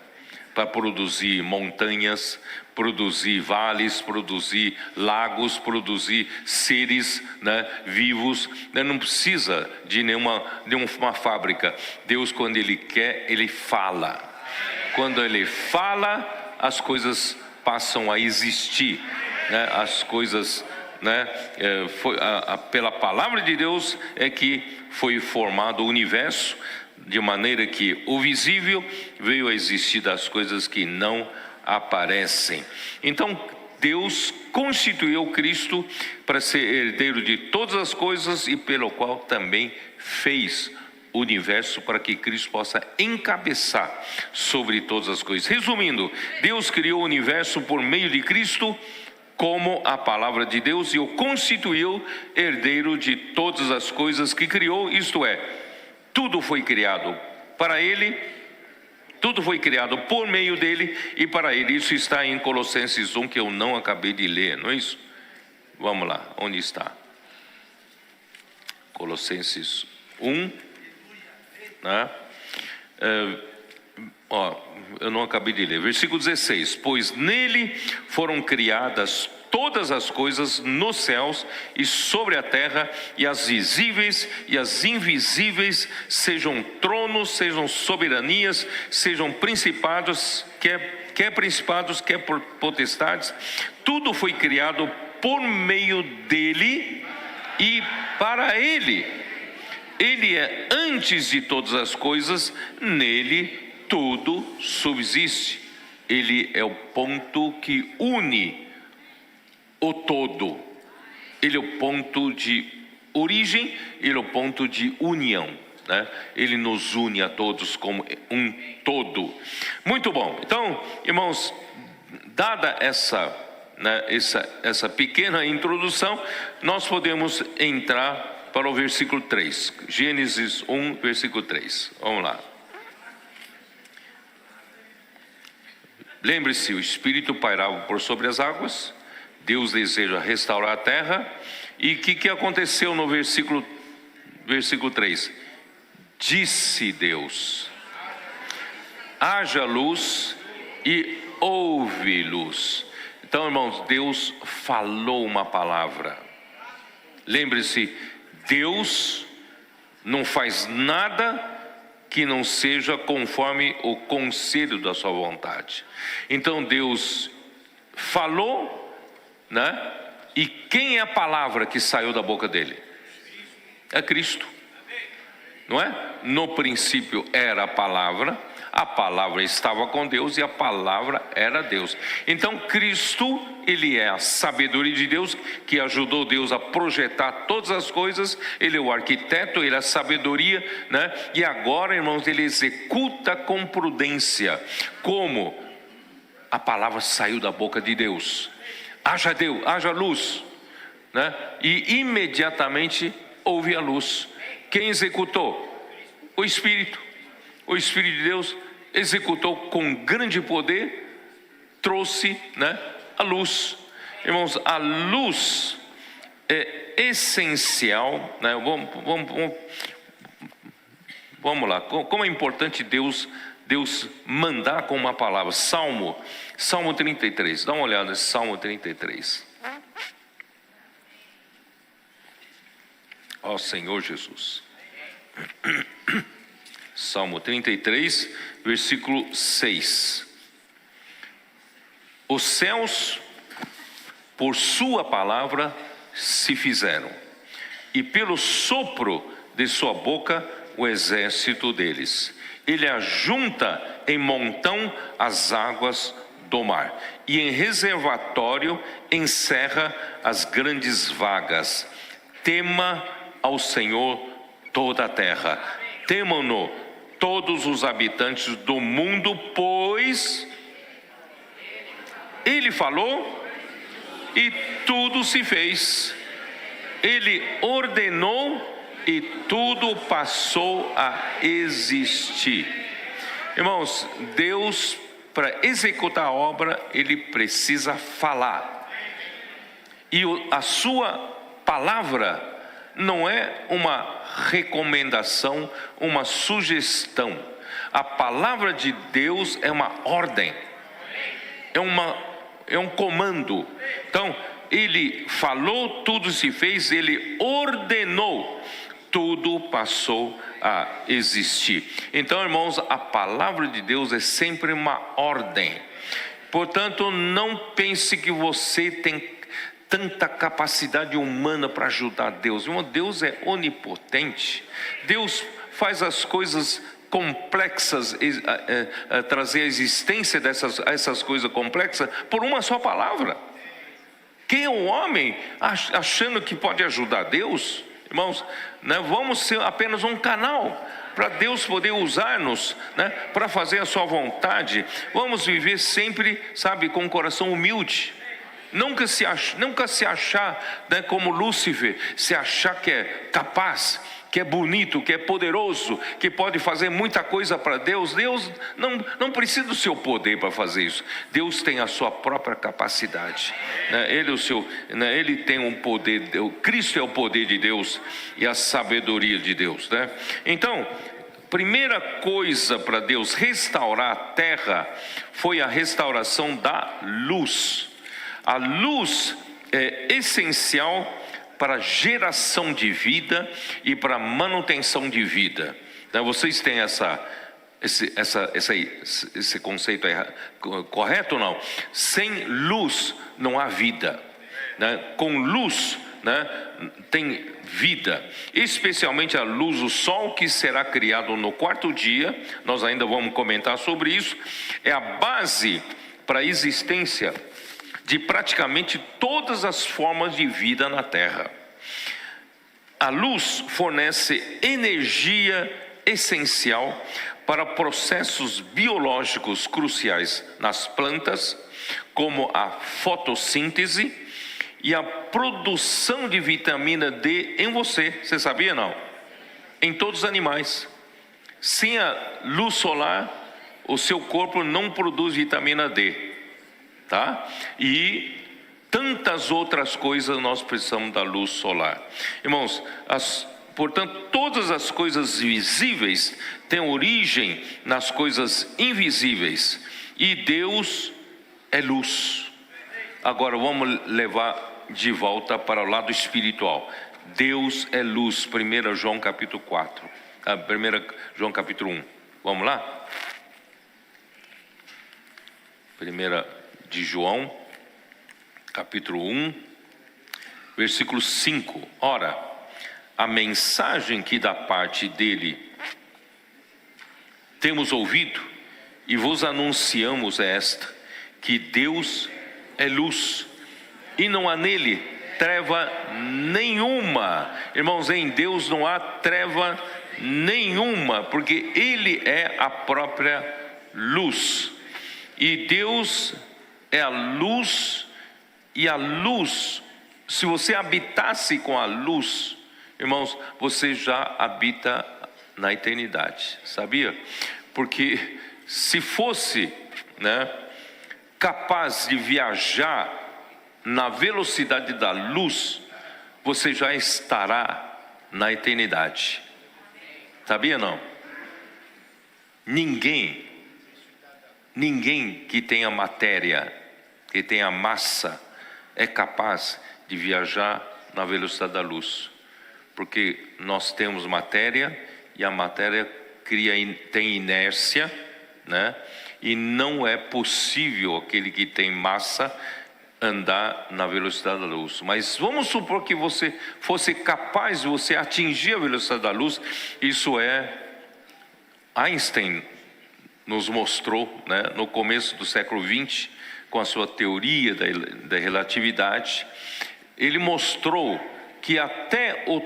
para produzir montanhas, produzir vales, produzir lagos, produzir seres, né, vivos. Ele não precisa de nenhuma fábrica. Deus, quando Ele quer, Ele fala. Quando Ele fala, as coisas passam a existir, né? As coisas, né, pela palavra de Deus é que foi formado o universo, de maneira que o visível veio a existir das coisas que não aparecem. Então Deus constituiu Cristo para ser herdeiro de todas as coisas e pelo qual também fez o universo, para que Cristo possa encabeçar sobre todas as coisas. Resumindo, Deus criou o universo por meio de Cristo como a palavra de Deus e o constituiu herdeiro de todas as coisas que criou, isto é, tudo foi criado para Ele, tudo foi criado por meio dEle e para Ele. Isso está em Colossenses 1, que eu não acabei de ler, não é isso? Vamos lá, onde está? Colossenses 1, né? Eu não acabei de ler, versículo 16: pois nele foram criadas todas as coisas nos céus e sobre a terra, e as visíveis e as invisíveis, sejam tronos, sejam soberanias, sejam principados, quer principados, quer potestades, tudo foi criado por meio dele e para ele. Ele é antes de todas as coisas, nele tudo subsiste. Ele é o ponto que une o todo. Ele é o ponto de origem, ele é o ponto de união, né? Ele nos une a todos como um todo. Muito bom. Então, irmãos, dada essa pequena introdução, nós podemos entrar para o versículo 3, Gênesis 1, versículo 3. Vamos lá. Lembre-se, o Espírito pairava por sobre as águas, Deus deseja restaurar a terra, e o que aconteceu no versículo 3? Disse Deus: haja luz, e houve luz. Então, irmãos, Deus falou uma palavra. Lembre-se, Deus não faz nada que não seja conforme o conselho da sua vontade. Então Deus falou, né? E quem é a palavra que saiu da boca dele? É Cristo, não é? No princípio era a palavra estava com Deus e a palavra era Deus. Então Cristo, ele é a sabedoria de Deus, que ajudou Deus a projetar todas as coisas. Ele é o arquiteto, ele é a sabedoria, né? E agora, irmãos, ele executa com prudência, como a palavra saiu da boca de Deus. Haja luz, né? E imediatamente houve a luz. Quem executou? O Espírito. O Espírito de Deus executou com grande poder, trouxe, né, a luz. Irmãos, a luz é essencial, né? Vamos lá, como é importante Deus mandar com uma palavra. Salmo 33, dá uma olhada nesse Salmo 33. Ó Senhor Jesus. Salmo 33, versículo 6. Os céus, por sua palavra, se fizeram, e pelo sopro de sua boca o exército deles. Ele ajunta em montão as águas do mar, e em reservatório encerra as grandes vagas. Tema ao Senhor toda a terra, temam-no todos os habitantes do mundo, pois Ele falou e tudo se fez. Ele ordenou e tudo passou a existir. Irmãos, Deus, para executar a obra, Ele precisa falar. E a sua palavra não é uma recomendação, uma sugestão. A palavra de Deus é uma ordem, é um comando. Então, Ele falou, tudo se fez. Ele ordenou, tudo passou a existir. Então, irmãos, a palavra de Deus é sempre uma ordem. Portanto, não pense que você tem tanta capacidade humana para ajudar Deus. Irmão, Deus é onipotente. Deus faz as coisas complexas, trazer a existência essas coisas complexas por uma só palavra. Quem é o homem achando que pode ajudar Deus? Irmãos, né, vamos ser apenas um canal para Deus poder usar-nos, né, para fazer a sua vontade. Vamos viver sempre, sabe, com um coração humilde. Nunca se achar, né, como Lúcifer, se achar que é capaz, que é bonito, que é poderoso, que pode fazer muita coisa para Deus. Deus não precisa do seu poder para fazer isso. Deus tem a sua própria capacidade, né? Ele tem um poder. Cristo é o poder de Deus e a sabedoria de Deus, né? Então, primeira coisa para Deus restaurar a terra foi a restauração da luz. A luz é essencial para geração de vida e para manutenção de vida. Então, vocês têm esse conceito aí, correto ou não? Sem luz não há vida, né? Com luz, né, tem vida, especialmente a luz do sol, que será criado no quarto dia. Nós ainda vamos comentar sobre isso. É a base para a existência de praticamente todas as formas de vida na Terra. A luz fornece energia essencial para processos biológicos cruciais nas plantas, como a fotossíntese e a produção de vitamina D em você. Você sabia, não? Em todos os animais. Sem a luz solar, o seu corpo não produz vitamina D. Tá? E tantas outras coisas nós precisamos da luz solar. Irmãos, portanto, todas as coisas visíveis têm origem nas coisas invisíveis. E Deus é luz. Agora vamos levar de volta para o lado espiritual. Deus é luz. 1 João capítulo 4. 1 João capítulo 1. Vamos lá? 1 de João, capítulo 1, versículo 5. Ora, a mensagem que da parte dele temos ouvido e vos anunciamos é esta: que Deus é luz e não há nele treva nenhuma. Irmãos, em Deus não há treva nenhuma, porque Ele é a própria luz. E Deus é a luz, e a luz, se você habitasse com a luz, irmãos, você já habita na eternidade, sabia? Porque se fosse, né, capaz de viajar na velocidade da luz, você já estará na eternidade. Sabia não? Ninguém que tenha matéria, que tenha massa, é capaz de viajar na velocidade da luz. Porque nós temos matéria, e a matéria tem inércia, né? E não é possível aquele que tem massa andar na velocidade da luz. Mas vamos supor que você fosse capaz de você atingir a velocidade da luz. Isso Einstein nos mostrou, né, no começo do século XX, com a sua teoria da relatividade. Ele mostrou que até o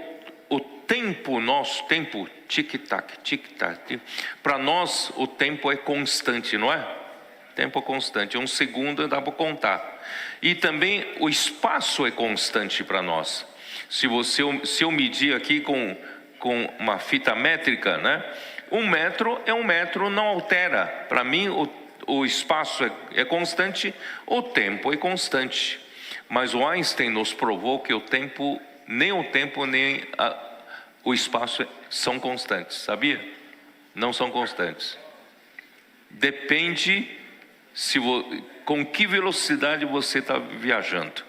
tempo, nosso tempo, tic-tac, tic-tac, para nós o tempo é constante, não é? Tempo constante, um segundo dá para contar. E também o espaço é constante para nós. Se eu medir aqui com uma fita métrica, né? 1 metro é 1 metro, não altera. Para mim o espaço é constante, o tempo é constante. Mas o Einstein nos provou que nem o tempo nem o espaço são constantes, sabia? Não são constantes. Depende com que velocidade você está viajando,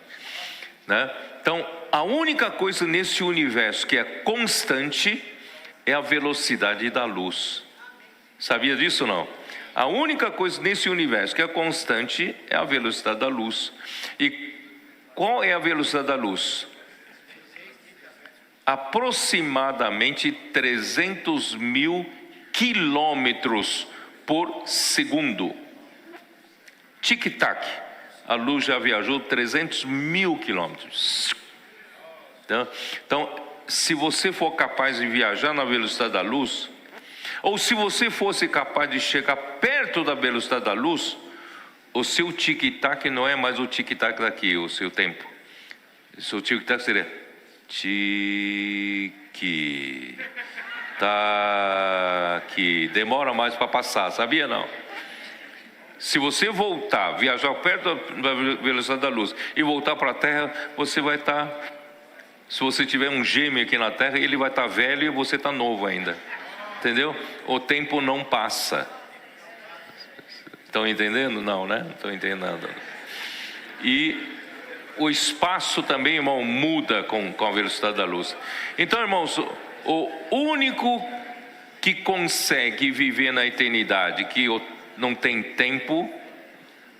né? Então, a única coisa nesse universo que é constante é a velocidade da luz. Sabia disso ou não? A única coisa nesse universo que é constante é a velocidade da luz. E qual é a velocidade da luz? Aproximadamente 300 mil quilômetros por segundo. Tic-tac, a luz já viajou 300 mil quilômetros. Então, se você for capaz de viajar na velocidade da luz, ou se você fosse capaz de chegar perto da velocidade da luz, o seu tic-tac não é mais o tic-tac daqui, o seu tempo. O seu tic-tac seria tic-tac. Demora mais para passar, sabia não? Se você voltar, viajar perto da velocidade da luz e voltar para a Terra, você vai estar... Se você tiver um gêmeo aqui na Terra, ele vai estar velho e você está novo ainda. Entendeu? O tempo não passa. Estão entendendo? Não, né? Não estão entendendo. E o espaço também, irmão, muda com a velocidade da luz. Então, irmãos, o único que consegue viver na eternidade, que não tem tempo,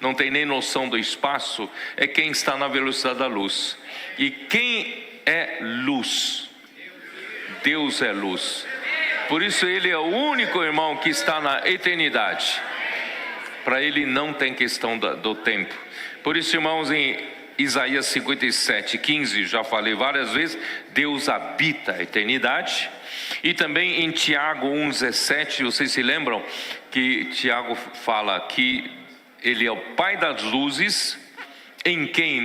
não tem nem noção do espaço, é quem está na velocidade da luz. E quem é luz? Deus é luz. Por isso ele é o único, irmão, que está na eternidade. Para ele não tem questão do tempo. Por isso, irmãos, em Isaías 57:15, já falei várias vezes, Deus habita a eternidade. E também em Tiago 1,17, vocês se lembram que Tiago fala que ele é o Pai das luzes, em quem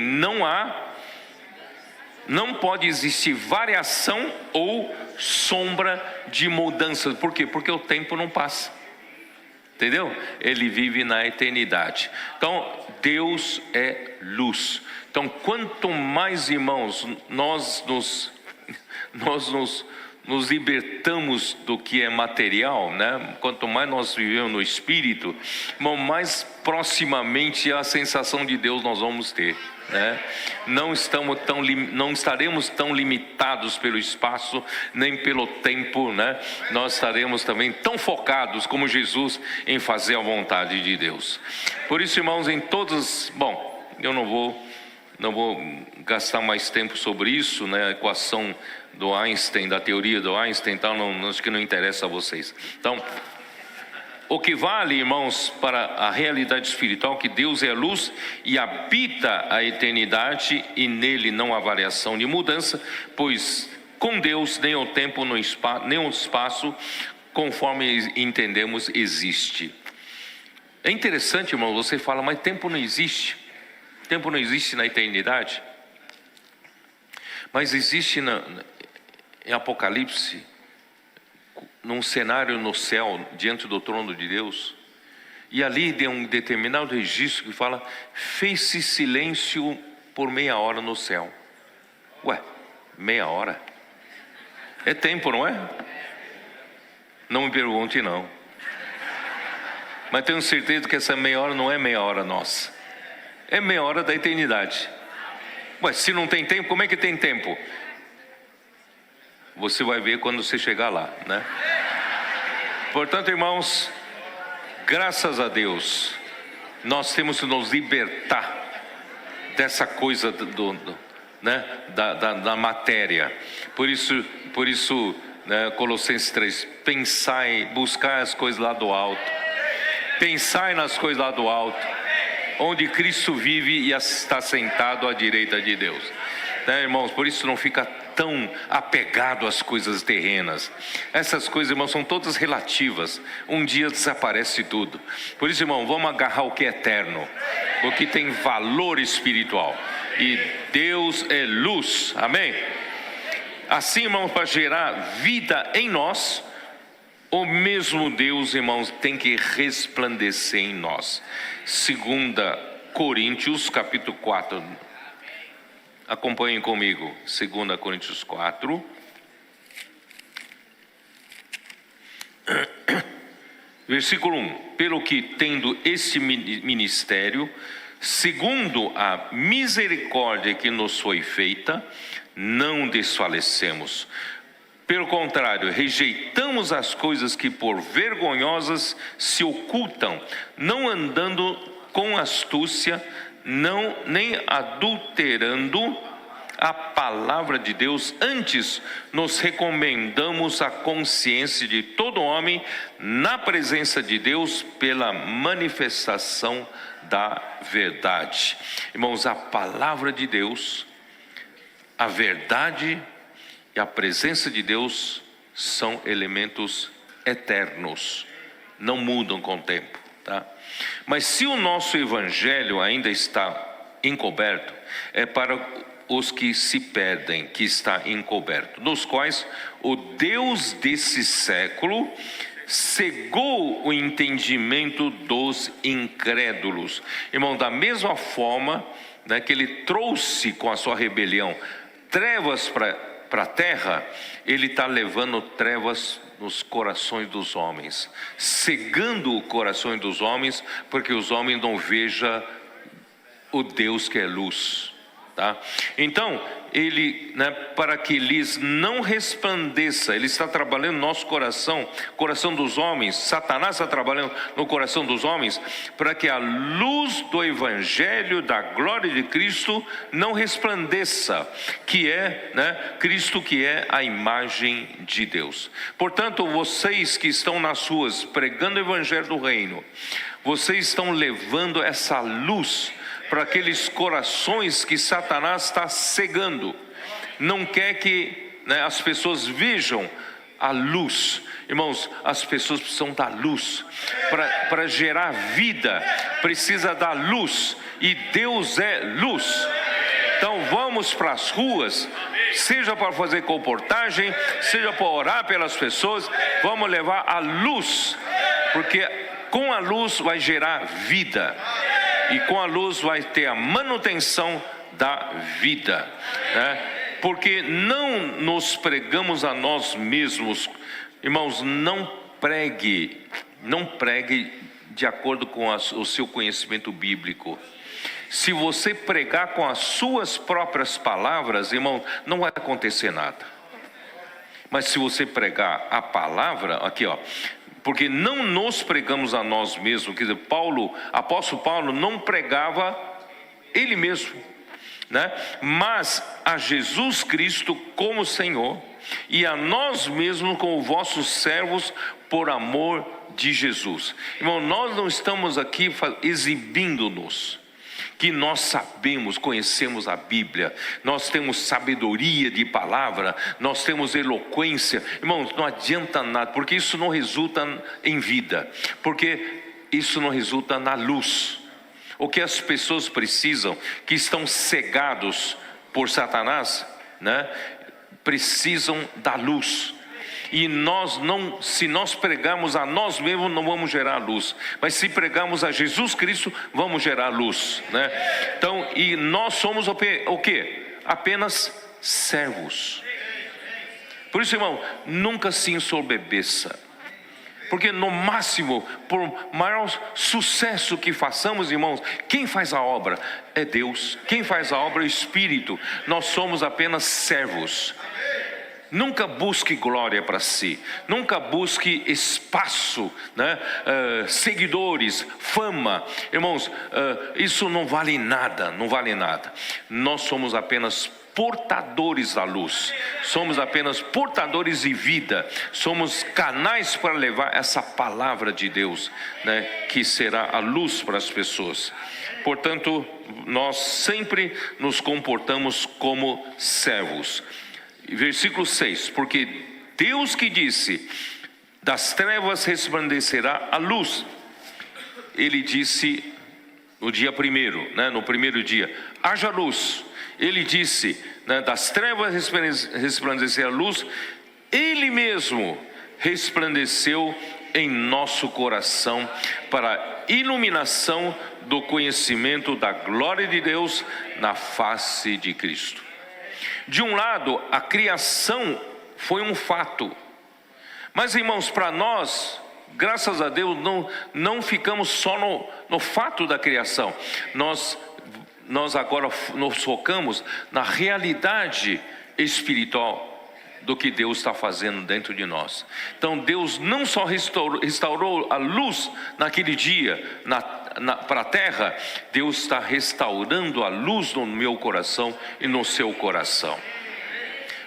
não pode existir variação ou sombra de mudança. Por quê? Porque o tempo não passa. Entendeu? Ele vive na eternidade. Então, Deus é luz. Então, quanto mais, irmãos, nós nos libertamos do que é material, né? Quanto mais nós vivemos no Espírito, irmão, mais proximamente a sensação de Deus nós vamos ter, né? Não estaremos tão limitados pelo espaço, nem pelo tempo, né? Nós estaremos também tão focados como Jesus em fazer a vontade de Deus. Por isso, irmãos, eu não vou gastar mais tempo sobre isso, né? A equação do Einstein, da teoria do Einstein, então acho que não interessa a vocês. Então, o que vale, irmãos, para a realidade espiritual, que Deus é a luz e habita a eternidade, e nele não há variação de mudança, pois com Deus nem o tempo nem o espaço, conforme entendemos, existe. É interessante, irmão, você fala, mas tempo não existe. Tempo não existe na eternidade. Mas existe em Apocalipse, num cenário no céu, diante do trono de Deus, e ali tem um determinado registro que fala, fez-se silêncio por meia hora no céu. Ué, meia hora? É tempo, não é? Não me pergunte não. Mas tenho certeza que essa meia hora não é meia hora nossa. É meia hora da eternidade. Ué, se não tem tempo, como é que tem tempo? Você vai ver quando você chegar lá, né? Portanto, irmãos, graças a Deus, nós temos que nos libertar dessa coisa né, da matéria. Por isso né, Colossenses 3, pensai, buscai as coisas lá do alto. Pensai nas coisas lá do alto, onde Cristo vive e está sentado à direita de Deus. Né, irmãos, por isso não fica tão apegado às coisas terrenas. Essas coisas, irmãos, são todas relativas. Um dia desaparece tudo. Por isso, irmão, vamos agarrar o que é eterno, o que tem valor espiritual. E Deus é luz, amém? Assim, irmãos, para gerar vida em nós, o mesmo Deus, irmãos, tem que resplandecer em nós. 2 Coríntios, capítulo 4. Acompanhem comigo. 2 Coríntios 4. Versículo 1. Pelo que, tendo este ministério, segundo a misericórdia que nos foi feita, não desfalecemos. Pelo contrário, rejeitamos as coisas que por vergonhosas se ocultam, não andando com astúcia, nem adulterando a palavra de Deus. Antes nos recomendamos a consciência de todo homem na presença de Deus pela manifestação da verdade. Irmãos, a palavra de Deus, a verdade e a presença de Deus são elementos eternos, não mudam com o tempo, tá? Mas se o nosso evangelho ainda está encoberto, é para os que se perdem que está encoberto, nos quais o Deus desse século cegou o entendimento dos incrédulos. Irmão, da mesma forma, né, que ele trouxe com a sua rebelião trevas para a terra, ele está levando trevas nos corações dos homens, cegando o coração dos homens, porque os homens não vejam o Deus que é luz, tá? Então, ele, né, para que lhes não resplandeça, ele está trabalhando no nosso coração dos homens. Satanás está trabalhando no coração dos homens, para que a luz do evangelho da glória de Cristo não resplandeça, que é, né, Cristo, que é a imagem de Deus. Portanto, vocês que estão nas ruas pregando o evangelho do reino, vocês estão levando essa luz para aqueles corações que Satanás está cegando. Não quer que, né, as pessoas vejam a luz. Irmãos, as pessoas precisam da luz. Para gerar vida, precisa da luz. E Deus é luz. Então vamos para as ruas, seja para fazer comportagem, seja para orar pelas pessoas. Vamos levar a luz, porque com a luz vai gerar vida. E com a luz vai ter a manutenção da vida, né? Porque não nos pregamos a nós mesmos. Irmãos, não pregue de acordo com o seu conhecimento bíblico. Se você pregar com as suas próprias palavras, irmão, não vai acontecer nada. Mas se você pregar a palavra, aqui ó, porque não nos pregamos a nós mesmos, quer dizer, apóstolo Paulo não pregava ele mesmo, né? Mas a Jesus Cristo como Senhor, e a nós mesmos como vossos servos por amor de Jesus. Irmão, nós não estamos aqui exibindo-nos, que nós sabemos, conhecemos a Bíblia, nós temos sabedoria de palavra, nós temos eloquência. Irmãos, não adianta nada, porque isso não resulta em vida, porque isso não resulta na luz. O que as pessoas precisam, que estão cegados por Satanás, né, precisam da luz. E se nós pregarmos a nós mesmos, não vamos gerar luz. Mas se pregarmos a Jesus Cristo, vamos gerar luz, né? Então, e nós somos o quê? Apenas servos. Por isso, irmão, nunca se ensoberbeça. Porque no máximo, por maior sucesso que façamos, irmãos, quem faz a obra é Deus. Quem faz a obra é o Espírito. Nós somos apenas servos. Nunca busque glória para si, nunca busque espaço, né? Seguidores, fama. Irmãos, isso não vale nada, não vale nada. Nós somos apenas portadores da luz, somos apenas portadores de vida, somos canais para levar essa palavra de Deus, né? Que será a luz para as pessoas. Portanto, nós sempre nos comportamos como servos. Versículo 6, porque Deus que disse, das trevas resplandecerá a luz, Ele disse no dia primeiro, né, no primeiro dia, haja luz. Ele disse, né, das trevas resplandecerá a luz, Ele mesmo resplandeceu em nosso coração para a iluminação do conhecimento da glória de Deus na face de Cristo. De um lado, a criação foi um fato, mas irmãos, para nós, graças a Deus, não ficamos só no fato da criação, nós agora nos focamos na realidade espiritual do que Deus está fazendo dentro de nós. Então Deus não só restaurou a luz naquele dia para a terra, Deus está restaurando a luz no meu coração e no seu coração,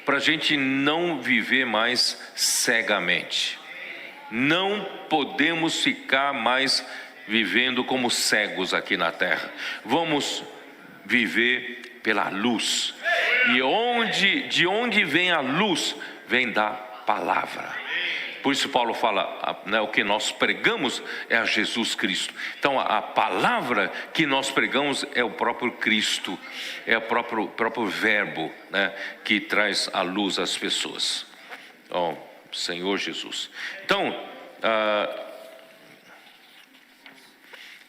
para a gente não viver mais cegamente. Não podemos ficar mais vivendo como cegos aqui na terra. Vamos viver pela luz. E de onde vem a luz? Vem da palavra. Por isso Paulo fala, né, o que nós pregamos é a Jesus Cristo. Então a palavra que nós pregamos é o próprio Cristo, é o próprio verbo, né, que traz a luz às pessoas. Oh, Senhor Jesus. Então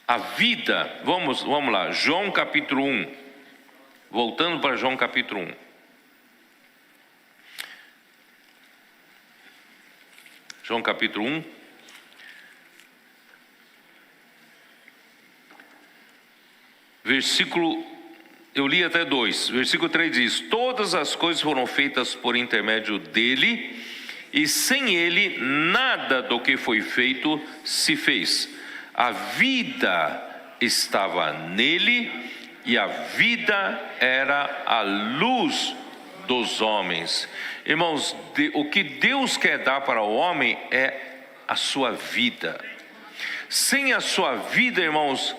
a vida, vamos lá, João capítulo 1, voltando para João capítulo 1. João capítulo 1, versículo, eu li até 2, versículo 3 diz, todas as coisas foram feitas por intermédio dele, e sem ele nada do que foi feito se fez. A vida estava nele, e a vida era a luz dos homens. Irmãos, o que Deus quer dar para o homem é a sua vida. Sem a sua vida, irmãos,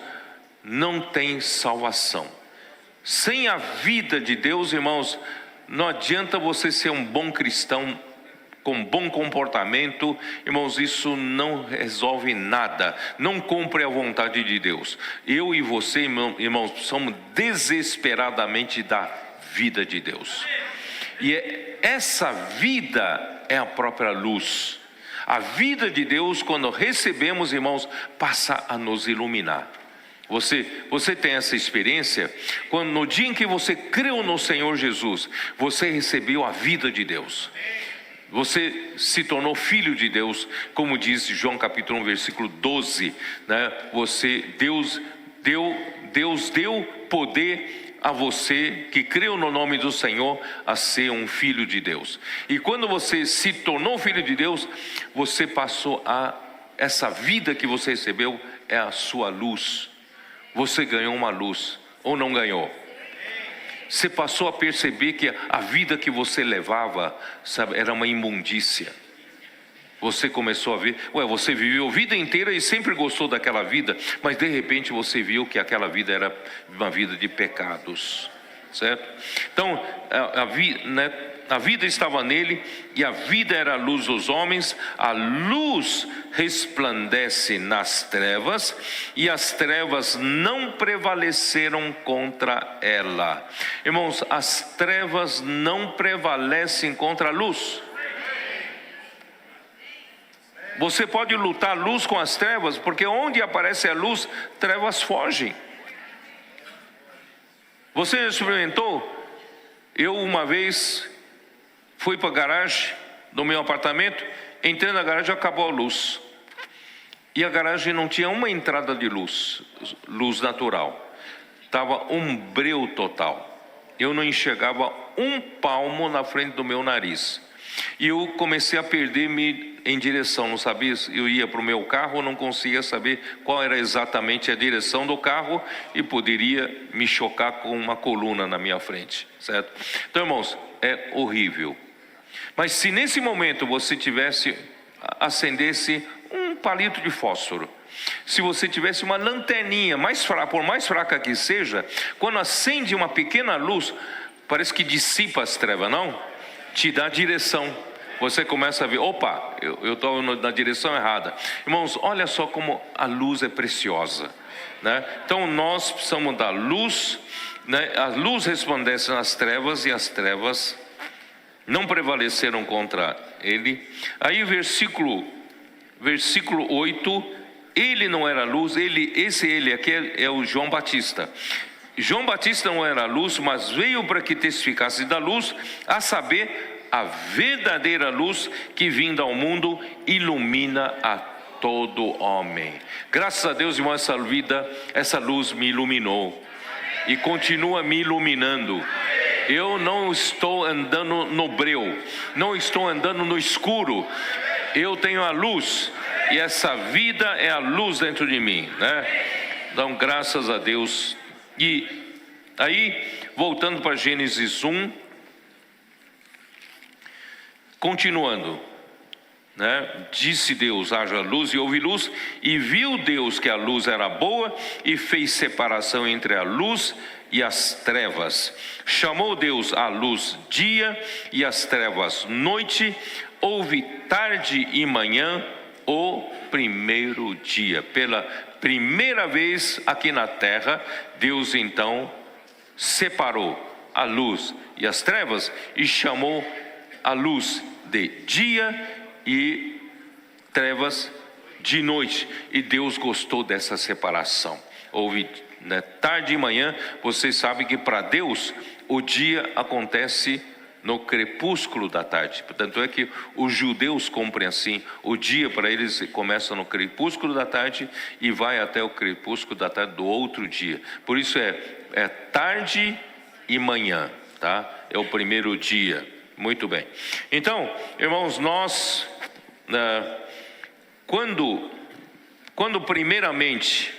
não tem salvação. Sem a vida de Deus, irmãos, não adianta você ser um bom cristão, com bom comportamento, irmãos, isso não resolve nada, não cumpre a vontade de Deus. Eu e você, irmãos, somos desesperadamente da vida de Deus, e essa vida é a própria luz. A vida de Deus, quando recebemos, irmãos, passa a nos iluminar. Você tem essa experiência, quando no dia em que você creu no Senhor Jesus, você recebeu a vida de Deus. Você se tornou filho de Deus, como diz João capítulo 1, versículo 12, né? Deus deu poder a você que creu no nome do Senhor a ser um filho de Deus. E quando você se tornou filho de Deus, você passou essa vida que você recebeu é a sua luz. Você ganhou uma luz, ou não ganhou? Você passou a perceber que a vida que você levava, sabe, era uma imundícia. Você começou a ver, você viveu a vida inteira e sempre gostou daquela vida, mas de repente você viu que aquela vida era uma vida de pecados, certo? Então, a vida estava nele, e a vida era a luz dos homens. A luz resplandece nas trevas, e as trevas não prevaleceram contra ela. Irmãos, as trevas não prevalecem contra a luz. Você pode lutar a luz com as trevas, porque onde aparece a luz, trevas fogem. Você já experimentou? Eu uma vez fui para a garagem do meu apartamento, entrei na garagem e acabou a luz. E a garagem não tinha uma entrada de luz natural. Estava um breu total. Eu não enxergava um palmo na frente do meu nariz. E eu comecei a perder-me em direção, não sabia se eu ia para o meu carro, não conseguia saber qual era exatamente a direção do carro e poderia me chocar com uma coluna na minha frente, certo? Então, irmãos, é horrível. Mas se nesse momento você acendesse um palito de fósforo, se você tivesse uma lanterninha, por mais fraca que seja, quando acende uma pequena luz, parece que dissipa as trevas, não? Te dá direção. Você começa a ver, opa, eu estou na direção errada. Irmãos, olha só como a luz é preciosa, né? Então nós precisamos da luz, né? A luz resplandece nas trevas e as trevas não prevaleceram contra ele. Aí versículo 8, ele não era luz, ele aqui é o João Batista. João Batista não era luz, mas veio para que testificasse da luz, a saber, a verdadeira luz que vinda ao mundo ilumina a todo homem. Graças a Deus, irmão, essa luz me iluminou e continua me iluminando. Eu não estou andando no breu, não estou andando no escuro. Eu tenho a luz e essa vida é a luz dentro de mim, né? Então, graças a Deus. E aí, voltando para Gênesis 1, continuando, né? Disse Deus, haja luz, e houve luz, e viu Deus que a luz era boa, e fez separação entre a luz e as trevas. Chamou Deus a luz dia, e as trevas noite. Houve tarde e manhã, o primeiro dia. Pela primeira vez aqui na terra, Deus então separou a luz e as trevas, e chamou a luz de dia e trevas de noite. E Deus gostou dessa separação. Houve, né, tarde e manhã. Vocês sabem que para Deus o dia acontece no crepúsculo da tarde. Portanto é que os judeus comprem assim: o dia para eles começa no crepúsculo da tarde e vai até o crepúsculo da tarde do outro dia. Por isso é tarde e manhã, tá? É o primeiro dia. Muito bem. Então, irmãos, nós quando primeiramente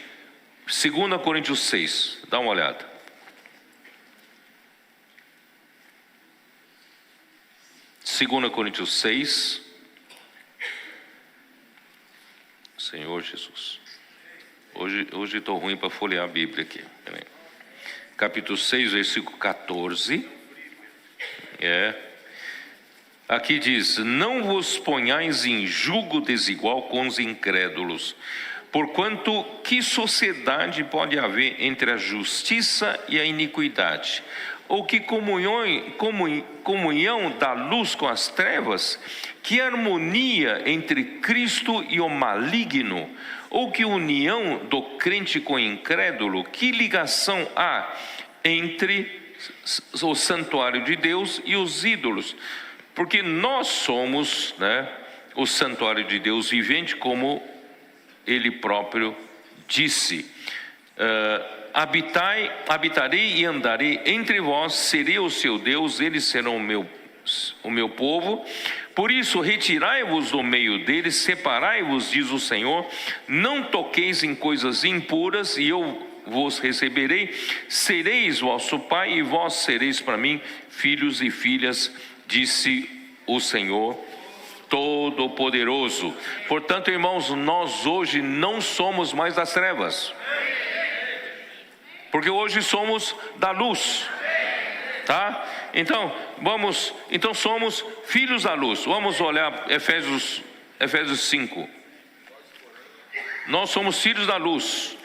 2 Coríntios 6, dá uma olhada. Segunda Coríntios 6. Senhor Jesus. Hoje estou ruim para folhear a Bíblia aqui. Capítulo 6, versículo 14. Aqui diz: não vos ponhais em julgo desigual com os incrédulos, porquanto que sociedade pode haver entre a justiça e a iniquidade? Ou que comunhão da luz com as trevas? Que harmonia entre Cristo e o maligno? Ou que união do crente com o incrédulo? Que ligação há entre o santuário de Deus e os ídolos? Porque nós somos, né, o santuário de Deus vivente, como Ele próprio disse. Habitarei e andarei entre vós, serei o seu Deus, eles serão o meu povo. Por isso retirai-vos do meio deles, separai-vos, diz o Senhor, não toqueis em coisas impuras, e eu vos receberei. Sereis vosso pai, e vós sereis para mim filhos e filhas, disse o Senhor Todo-Poderoso. Portanto, irmãos, nós hoje não somos mais das trevas, porque hoje somos da luz, tá? Então somos filhos da luz. Vamos olhar Efésios 5. Nós somos filhos da luz.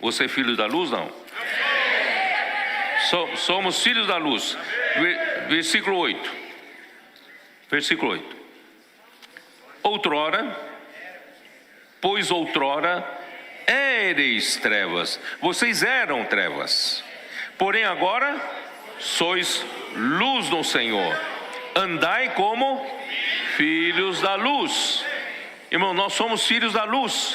Você é filho da luz, não? Somos filhos da luz. Versículo 8. Pois outrora éreis trevas, vocês eram trevas, porém agora sois luz no Senhor. Andai como filhos da luz. Irmão, nós somos filhos da luz,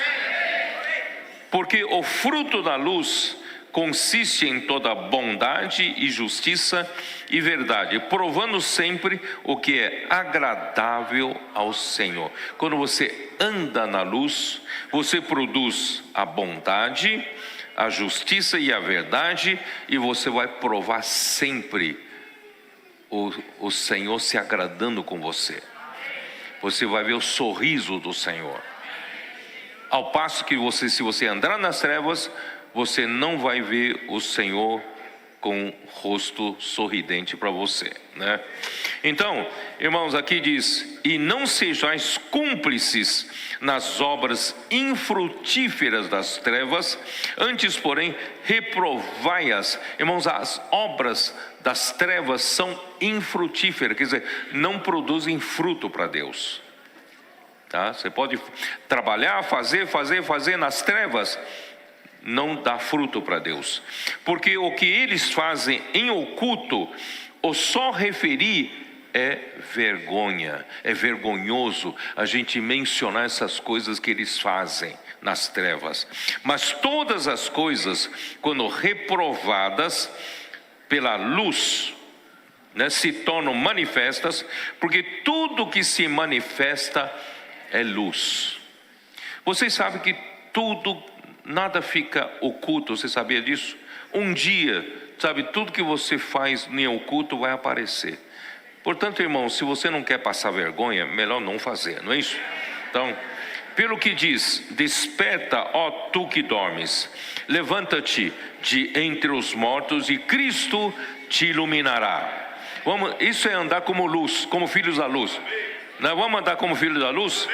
porque o fruto da luz consiste em toda bondade e justiça e verdade, provando sempre o que é agradável ao Senhor. Quando você anda na luz, você produz a bondade, a justiça e a verdade, e você vai provar sempre o Senhor se agradando com você. Você vai ver o sorriso do Senhor. Ao passo que se você andar nas trevas, você não vai ver o Senhor com o rosto sorridente para você, né? Então, irmãos, aqui diz: e não sejais cúmplices nas obras infrutíferas das trevas, antes, porém, reprovai-as. Irmãos, as obras das trevas são infrutíferas, quer dizer, não produzem fruto para Deus. Tá? Você pode trabalhar, fazer nas trevas, não dá fruto para Deus, porque o que eles fazem em oculto, ou só referir, é vergonha, é vergonhoso a gente mencionar essas coisas que eles fazem nas trevas. Mas todas as coisas, quando reprovadas pela luz, né, se tornam manifestas, porque tudo que se manifesta é luz. Vocês sabem que nada fica oculto, você sabia disso? Um dia, sabe, tudo que você faz em oculto vai aparecer. Portanto, irmão, se você não quer passar vergonha, melhor não fazer, não é isso? Então, pelo que diz: desperta, ó tu que dormes, levanta-te de entre os mortos e Cristo te iluminará. Isso é andar como luz, como filhos da luz. Nós vamos andar como filhos da luz?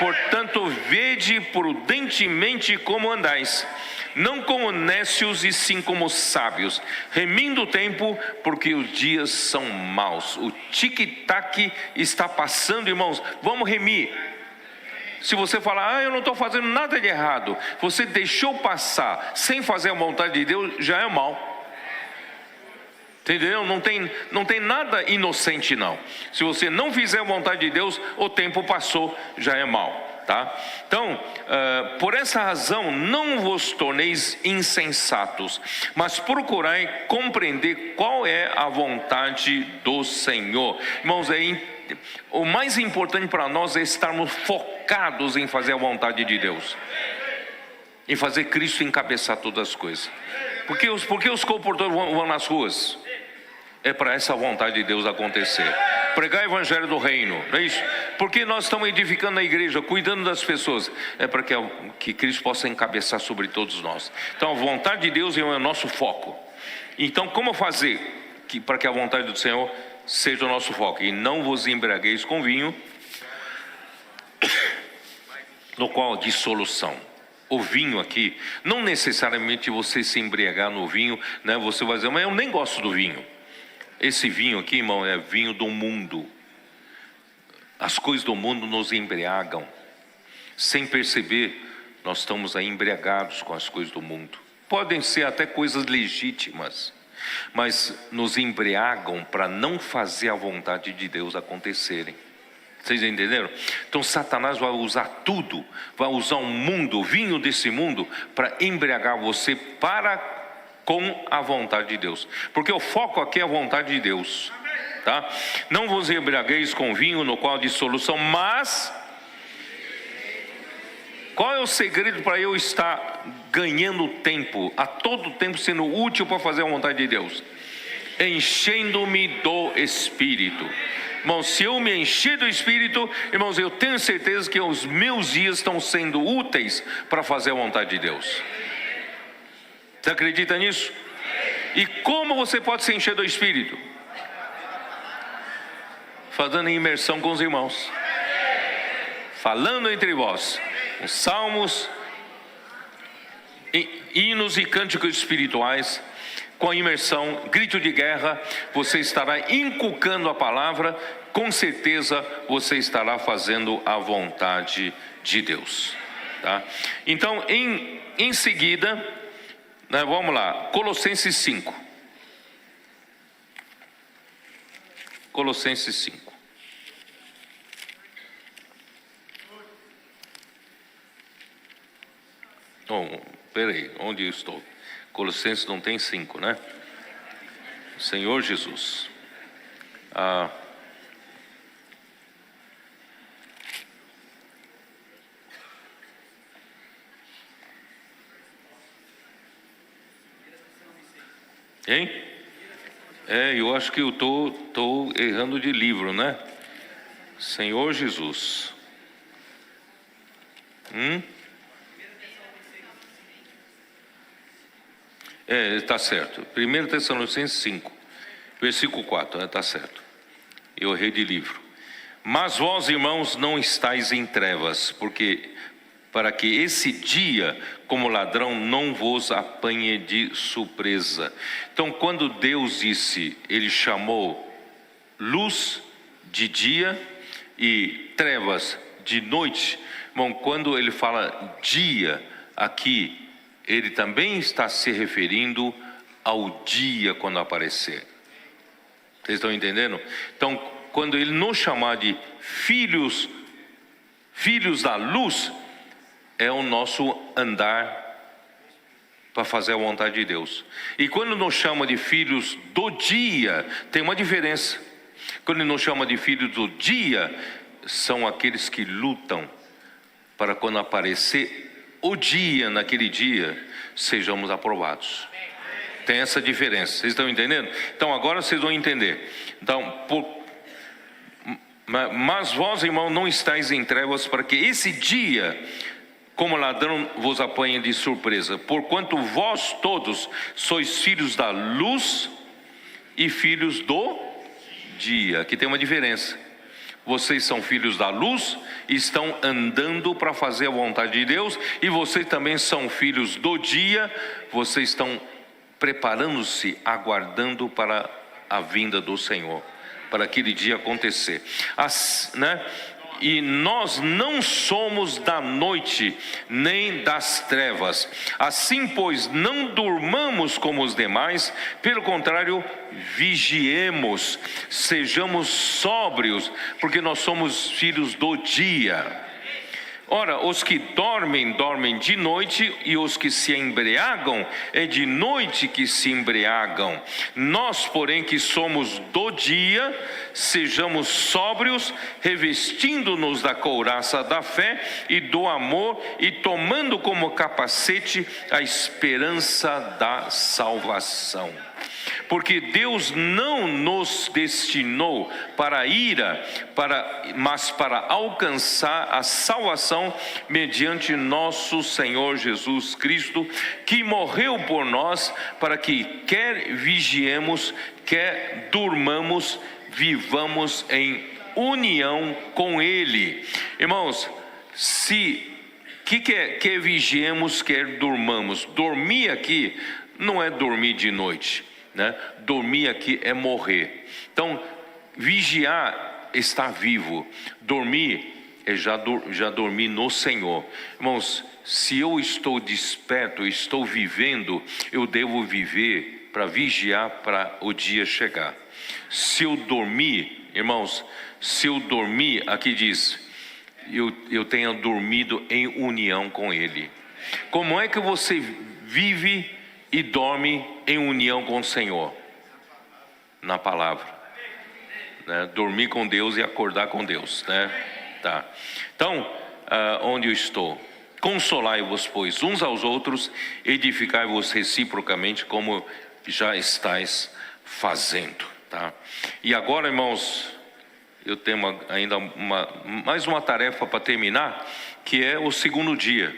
Portanto, vede prudentemente como andais, não como nécios e sim como sábios, remindo o tempo, porque os dias são maus. O tic-tac está passando, irmãos. Vamos remir. Se você falar: eu não estou fazendo nada de errado, você deixou passar sem fazer a vontade de Deus, já é mal. Entendeu? Não tem nada inocente não. Se você não fizer a vontade de Deus, o tempo passou, já é mal, tá? Então, por essa razão, não vos torneis insensatos, mas procurai compreender qual é a vontade do Senhor. Irmãos, o mais importante para nós é estarmos focados em fazer a vontade de Deus, em fazer Cristo encabeçar todas as coisas. Por que os comportadores vão nas ruas? É para essa vontade de Deus acontecer. Pregar o evangelho do reino, não é isso? Porque nós estamos edificando a igreja, cuidando das pessoas. É para que Cristo possa encabeçar sobre todos nós. Então a vontade de Deus é o nosso foco. Então como fazer para que a vontade do Senhor seja o nosso foco? E não vos embriagueis com vinho, no qual há dissolução. O vinho aqui, não necessariamente você se embriagar no vinho, né? Você vai dizer: mas eu nem gosto do vinho. Esse vinho aqui, irmão, é vinho do mundo. As coisas do mundo nos embriagam. Sem perceber, nós estamos aí embriagados com as coisas do mundo. Podem ser até coisas legítimas, mas nos embriagam para não fazer a vontade de Deus acontecerem. Vocês entenderam? Então Satanás vai usar tudo, vai usar o mundo, o vinho desse mundo, para embriagar você com a vontade de Deus, porque o foco aqui é a vontade de Deus, tá? Não vos embriagueis com vinho, no qual há dissolução, mas qual é o segredo para eu estar ganhando tempo, a todo tempo sendo útil para fazer a vontade de Deus? Enchendo-me do Espírito. Irmãos, se eu me encher do Espírito, irmãos, eu tenho certeza que os meus dias estão sendo úteis para fazer a vontade de Deus. Você acredita nisso? E como você pode se encher do Espírito? Fazendo imersão com os irmãos, falando entre vós, os salmos, hinos e cânticos espirituais. Com a imersão, grito de guerra, você estará inculcando a palavra. Com certeza você estará fazendo a vontade de Deus, tá? Então, em seguida, né, vamos lá, Colossenses 5. Colossenses 5. Peraí, onde eu estou? Colossenses não tem 5, né? Senhor Jesus. Hein? Eu acho que eu tô errando de livro, né? Senhor Jesus. Está certo. 1 Tessalonicenses 5, versículo 4, está certo. Eu errei de livro. Mas vós, irmãos, não estáis em trevas, para que esse dia, como ladrão, não vos apanhe de surpresa. Então, quando Deus disse, Ele chamou luz de dia e trevas de noite. Bom, quando Ele fala dia aqui, Ele também está se referindo ao dia quando aparecer. Vocês estão entendendo? Então, quando Ele nos chamar de filhos da luz, é o nosso andar para fazer a vontade de Deus. E quando nos chama de filhos do dia, tem uma diferença. Quando Ele nos chama de filhos do dia, são aqueles que lutam para quando aparecer o dia, naquele dia, sejamos aprovados. Tem essa diferença, vocês estão entendendo? Então agora vocês vão entender. Então, mas vós, irmão, não estáis em trevas, para que esse dia, como ladrão, vos apanhe de surpresa. Porquanto vós todos sois filhos da luz e filhos do dia. Aqui tem uma diferença. Vocês são filhos da luz, estão andando para fazer a vontade de Deus, e vocês também são filhos do dia, vocês estão preparando-se, aguardando para a vinda do Senhor, para aquele dia acontecer. E nós não somos da noite, nem das trevas. Assim, pois, não durmamos como os demais, pelo contrário, vigiemos, sejamos sóbrios, porque nós somos filhos do dia. Ora, os que dormem, dormem de noite, e os que se embriagam, é de noite que se embriagam. Nós, porém, que somos do dia, sejamos sóbrios, revestindo-nos da couraça da fé e do amor, e tomando como capacete a esperança da salvação. Porque Deus não nos destinou para a ira, mas para alcançar a salvação mediante nosso Senhor Jesus Cristo, que morreu por nós, para que quer vigiemos, quer durmamos, vivamos em união com Ele. Irmãos, quer vigiemos, quer durmamos. Dormir aqui não é dormir de noite, né? Dormir aqui é morrer. Então, vigiar está vivo. Dormir é já dormir no Senhor. Irmãos, se eu estou desperto, estou vivendo, eu devo viver para vigiar para o dia chegar. Se eu dormir, irmãos, aqui diz, eu tenha dormido em união com Ele. Como é que você vive e dorme em união com o Senhor? Na palavra, né? Dormir com Deus e acordar com Deus, né? Tá. Então, onde eu estou? Consolai-vos, pois, uns aos outros, edificai-vos reciprocamente, como já estáis fazendo, tá? E agora, irmãos, eu tenho ainda mais uma tarefa para terminar, que é o segundo dia.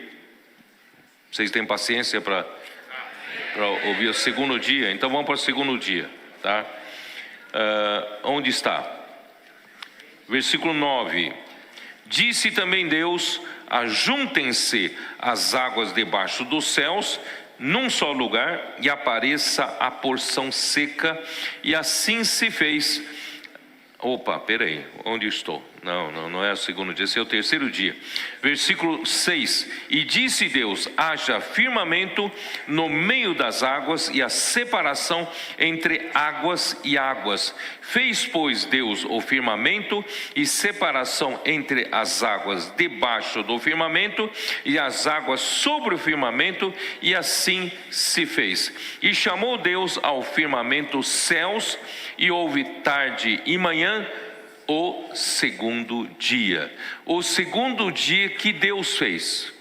Vocês têm paciência para ouvir o segundo dia? Então vamos para o segundo dia, tá? Onde está? Versículo 9. Disse também Deus: ajuntem-se as águas debaixo dos céus num só lugar, e apareça a porção seca, e assim se fez. Peraí, onde estou? Não é o segundo dia, esse é o terceiro dia. Versículo 6. E disse Deus: haja firmamento no meio das águas e a separação entre águas e águas. Fez, pois, Deus o firmamento e separação entre as águas debaixo do firmamento e as águas sobre o firmamento, e assim se fez. E chamou Deus ao firmamento céus, e houve tarde e manhã, o segundo dia. O segundo dia que Deus fez.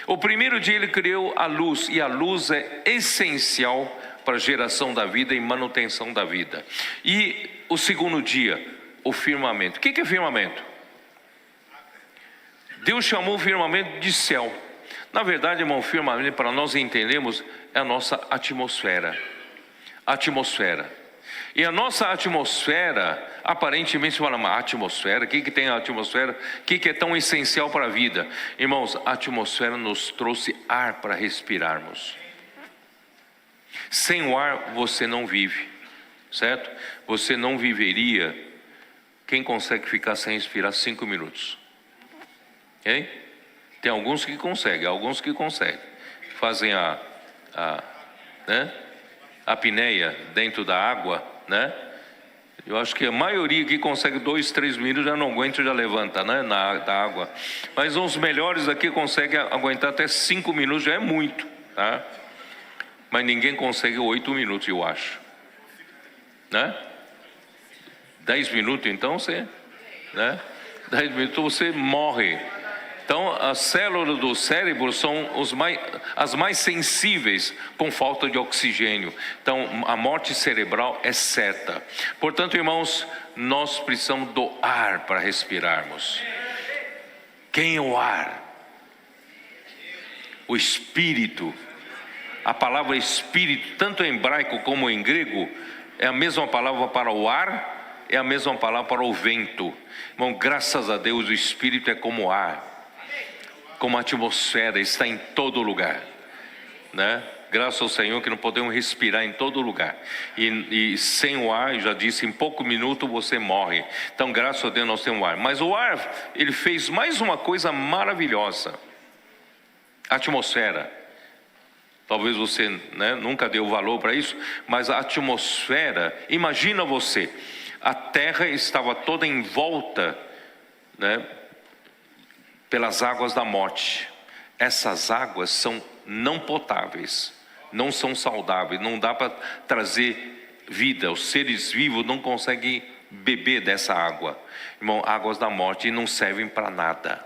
O primeiro dia ele criou a luz, e a luz é essencial para a geração da vida e manutenção da vida. E o segundo dia, o firmamento. O que é firmamento? Deus chamou o firmamento de céu. Na verdade, irmão, firmamento, para nós entendermos, é a nossa atmosfera. Atmosfera. E a nossa atmosfera, aparentemente, você fala, mas atmosfera, o que tem a atmosfera? O que é tão essencial para a vida? Irmãos, a atmosfera nos trouxe ar para respirarmos. Sem o ar você não vive, certo? Você não viveria. Quem consegue ficar sem respirar 5 minutos? Hein? Tem alguns que conseguem, fazem a apneia dentro da água, né? Eu acho que a maioria que consegue 2, 3 minutos já não aguenta, já levanta, né? Da água. Mas os melhores aqui conseguem aguentar até 5 minutos, já é muito, tá? Mas ninguém consegue 8 minutos, eu acho, né? 10 minutos então você, né? 10 minutos você morre. Então, as células do cérebro são as mais sensíveis com falta de oxigênio. Então, a morte cerebral é certa. Portanto, irmãos, nós precisamos do ar para respirarmos. Quem é o ar? O Espírito. A palavra Espírito, tanto em hebraico como em grego, é a mesma palavra para o ar, é a mesma palavra para o vento. Irmão, graças a Deus, o Espírito é como ar. Como a atmosfera, está em todo lugar, né? Graças ao Senhor que não podemos respirar em todo lugar, e sem o ar, já disse, em pouco minuto você morre. Então graças a Deus nós temos o ar. Mas o ar, ele fez mais uma coisa maravilhosa. A atmosfera, talvez você, né, nunca deu valor para isso, mas a atmosfera, imagina você, a terra estava toda em volta, né, pelas águas da morte. Essas águas são não potáveis, não são saudáveis, não dá para trazer vida. Os seres vivos não conseguem beber dessa água, irmão, águas da morte, e não servem para nada.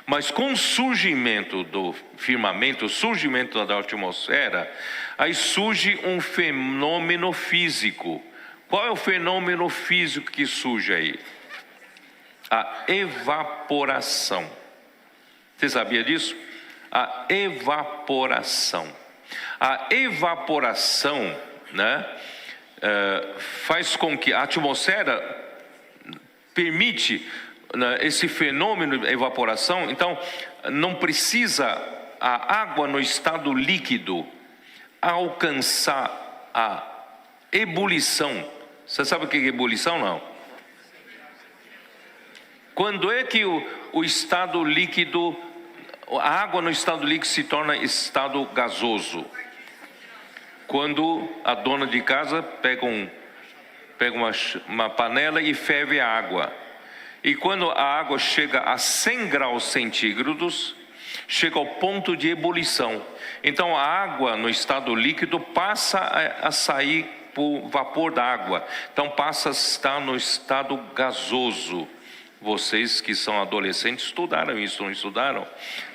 Mas com o surgimento do firmamento, o surgimento da atmosfera, aí surge um fenômeno físico. Qual é o fenômeno físico que surge aí? A evaporação. Você sabia disso? A evaporação. A evaporação, né, faz com que a atmosfera permite, né, esse fenômeno de evaporação. Então, não precisa a água no estado líquido alcançar a ebulição. Você sabe o que é ebulição, não? Quando é que o estado líquido, a água no estado líquido se torna estado gasoso? Quando a dona de casa pega uma panela e ferve a água. E quando a água chega a 100 graus centígrados, chega ao ponto de ebulição. Então a água no estado líquido passa a sair por vapor da água. Então passa a estar no estado gasoso. Vocês que são adolescentes estudaram isso, não estudaram?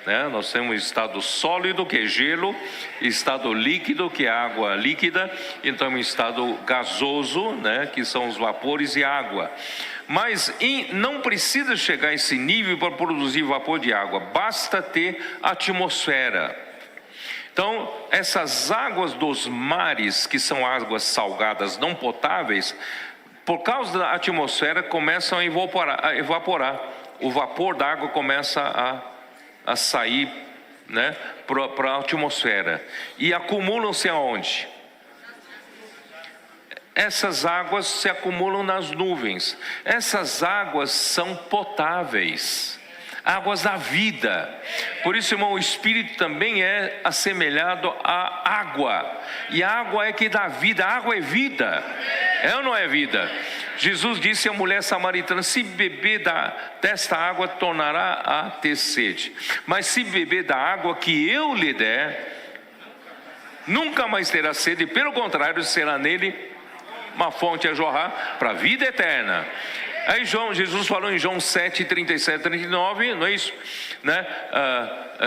Né? Nós temos estado sólido, que é gelo, estado líquido, que é água líquida, então estado gasoso, né? Que são os vapores e água. Mas não precisa chegar a esse nível para produzir vapor de água, basta ter atmosfera. Então, essas águas dos mares, que são águas salgadas não potáveis, por causa da atmosfera, começam a evaporar. O vapor da água começa a sair, né, para a atmosfera. E acumulam-se aonde? essas águas se acumulam nas nuvens. Essas águas são potáveis, águas da vida. Por isso, irmão, o Espírito também é assemelhado à água. E a água é que dá vida, a água é vida. É ou não é vida? Jesus disse à mulher samaritana: se beber desta água, tornará a ter sede. Mas se beber da água que eu lhe der, nunca mais terá sede. Pelo contrário, será nele uma fonte a jorrar para a vida eterna. Aí Jesus falou em João 7, 37, 39, não é isso? Né?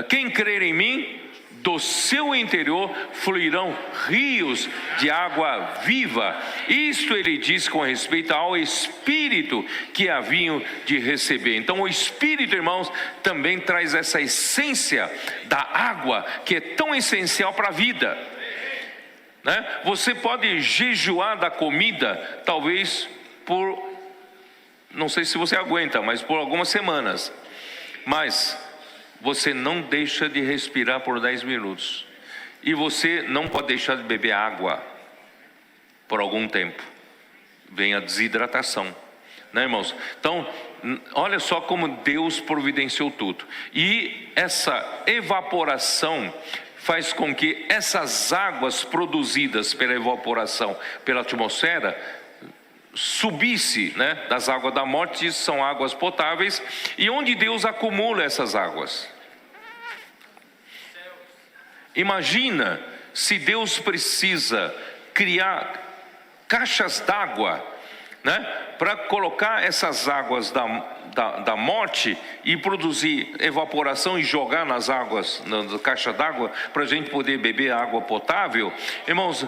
Quem crer em mim, do seu interior fluirão rios de água viva. Isto ele diz com respeito ao Espírito que haviam de receber. Então o Espírito, irmãos, também traz essa essência da água, que é tão essencial para a vida, né? Você pode jejuar da comida, talvez por, não sei se você aguenta, mas por algumas semanas, mas você não deixa de respirar por 10 minutos. E você não pode deixar de beber água por algum tempo. Vem a desidratação, né, irmãos? Então, olha só como Deus providenciou tudo. E essa evaporação faz com que essas águas produzidas pela evaporação, pela atmosfera, subisse, né, das águas da morte, são águas potáveis. E onde Deus acumula essas águas? Imagina se Deus precisa criar caixas d'água, né, para colocar essas águas da morte e produzir evaporação e jogar nas águas, na caixa d'água, para a gente poder beber água potável. Irmãos,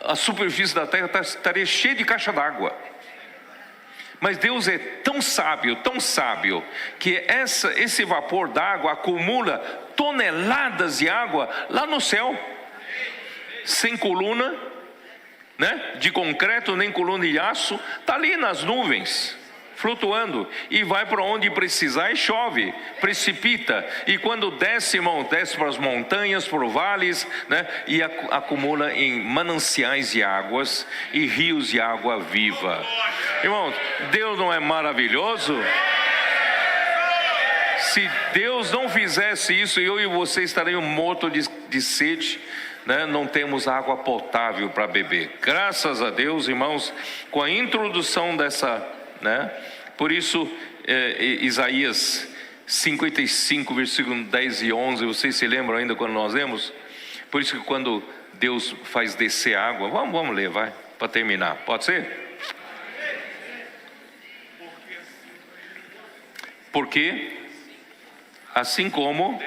a superfície da terra estaria cheia de caixa d'água. Mas Deus é tão sábio, que esse vapor d'água acumula toneladas de água lá no céu, sem coluna, né, de concreto, nem coluna de aço, está ali nas nuvens, flutuando, e vai para onde precisar e chove, precipita, e quando desce, irmão, desce para as montanhas, para os vales, né, e acumula em mananciais de águas e rios de água viva. Irmãos, Deus não é maravilhoso? Se Deus não fizesse isso, eu e você estariam mortos de sede, né? Não temos água potável para beber. Graças a Deus, irmãos, com a introdução dessa, né? Por isso, Isaías 55, versículo 10 e 11, vocês se lembram ainda quando nós lemos? Por isso que quando Deus faz descer água, vamos ler, vai, para terminar, pode ser? Porque assim como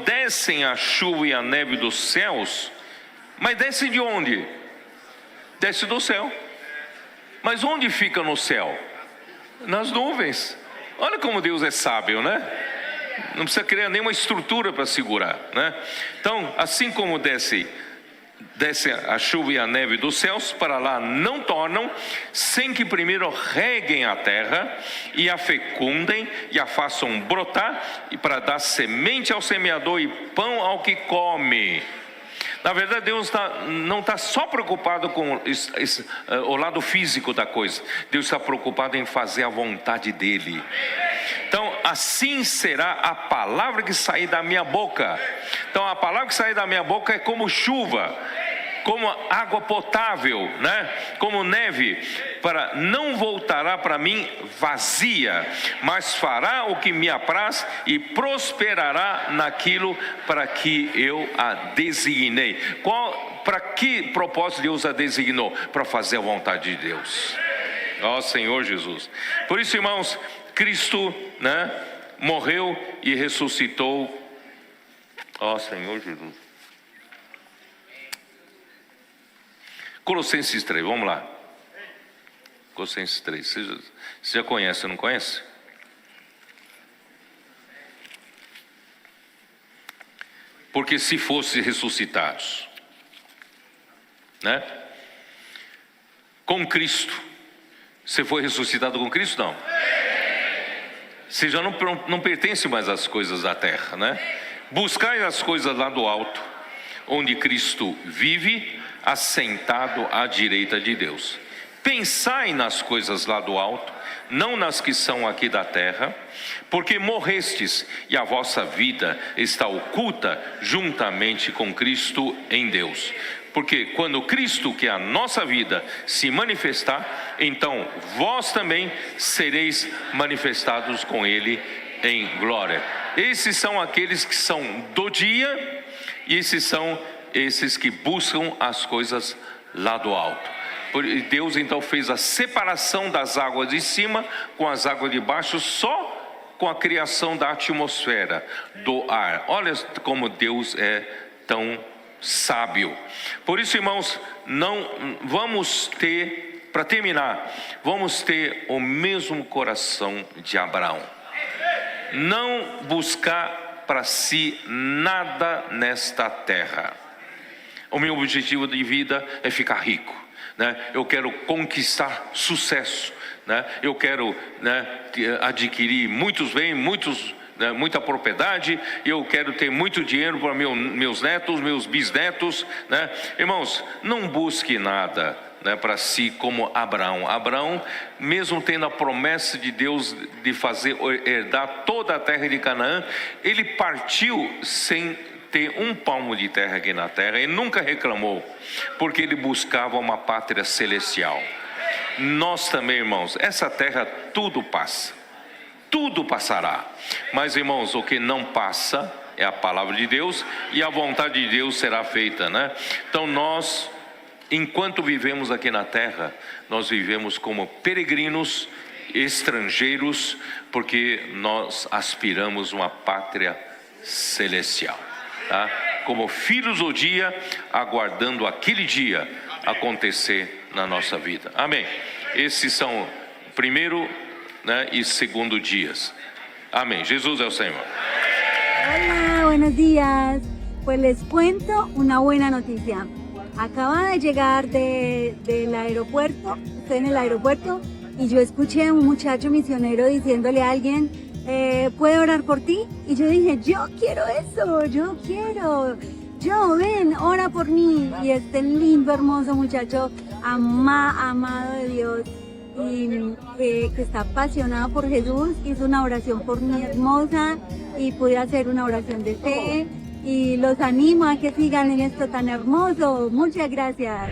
descem a chuva e a neve dos céus, mas desce de onde? Desce do céu. Mas onde fica no céu? Nas nuvens. Olha como Deus é sábio, né? Não precisa criar nenhuma estrutura para segurar, né? Então, assim como desce a chuva e a neve dos céus, para lá não tornam, sem que primeiro reguem a terra e a fecundem e a façam brotar, e para dar semente ao semeador e pão ao que come. Na verdade, Deus não está só preocupado com o lado físico da coisa. Deus está preocupado em fazer a vontade dEle. Então, assim será a palavra que sair da minha boca. Então, a palavra que sair da minha boca é como chuva, como água potável, né? Como neve, não voltará para mim vazia, mas fará o que me apraz e prosperará naquilo para que eu a designei. Para que propósito Deus a designou? Para fazer a vontade de Deus. Ó Senhor Jesus. Por isso, irmãos, Cristo, né, morreu e ressuscitou. Ó Senhor Jesus. Colossenses 3, vamos lá. Colossenses 3, você já conhece, não conhece? Porque se fosse ressuscitados, né, com Cristo, você foi ressuscitado com Cristo? Não. Você já não pertence mais às coisas da terra, né? Buscai as coisas lá do alto, onde Cristo vive, assentado à direita de Deus. Pensai nas coisas lá do alto, não nas que são aqui da terra, porque morrestes e a vossa vida está oculta juntamente com Cristo em Deus. Porque quando Cristo, que é a nossa vida, se manifestar, então vós também sereis manifestados com Ele em glória. Esses são aqueles que são do dia, e esses são esses que buscam as coisas lá do alto. Deus então fez a separação das águas de cima com as águas de baixo, só com a criação da atmosfera, do ar. Olha como Deus é tão sábio. Por isso, irmãos, não vamos ter, para terminar, vamos ter o mesmo coração de Abraão. Não buscar para si nada nesta terra. O meu objetivo de vida é ficar rico, né? Eu quero conquistar sucesso, né? Eu quero, né, adquirir muitos bens, muita propriedade. Eu quero ter muito dinheiro para meus netos, meus bisnetos, né? Irmãos, não busque nada, né, para si como Abraão. Abraão, mesmo tendo a promessa de Deus de fazer herdar toda a terra de Canaã, ele partiu sem ter um palmo de terra aqui na terra. Ele nunca reclamou, porque ele buscava uma pátria celestial. Nós também, irmãos, essa terra tudo passa, tudo passará, mas, irmãos, o que não passa é a palavra de Deus, e a vontade de Deus será feita, né? Então nós, enquanto vivemos aqui na terra, nós vivemos como peregrinos, estrangeiros, porque nós aspiramos uma pátria celestial, tá? Como filhos do dia, aguardando aquele dia acontecer na nossa vida. Amém. Esses são o primeiro, né, e segundo dias. Amém. Jesus é o Senhor. Hola, buenos días. Pues les cuento una buena noticia. Acaba de llegar del aeropuerto, estoy en el aeropuerto, y yo escuché a un muchacho misionero diciéndole a alguien, ¿puedo orar por ti? Y yo dije, yo quiero eso, yo quiero. Ven, ora por mí. Y este lindo, hermoso muchacho, amado de Dios, y que está apasionado por Jesús, hizo una oración por mí hermosa, y pude hacer una oración de fe, y los animo a que sigan en esto tan hermoso. Muchas gracias.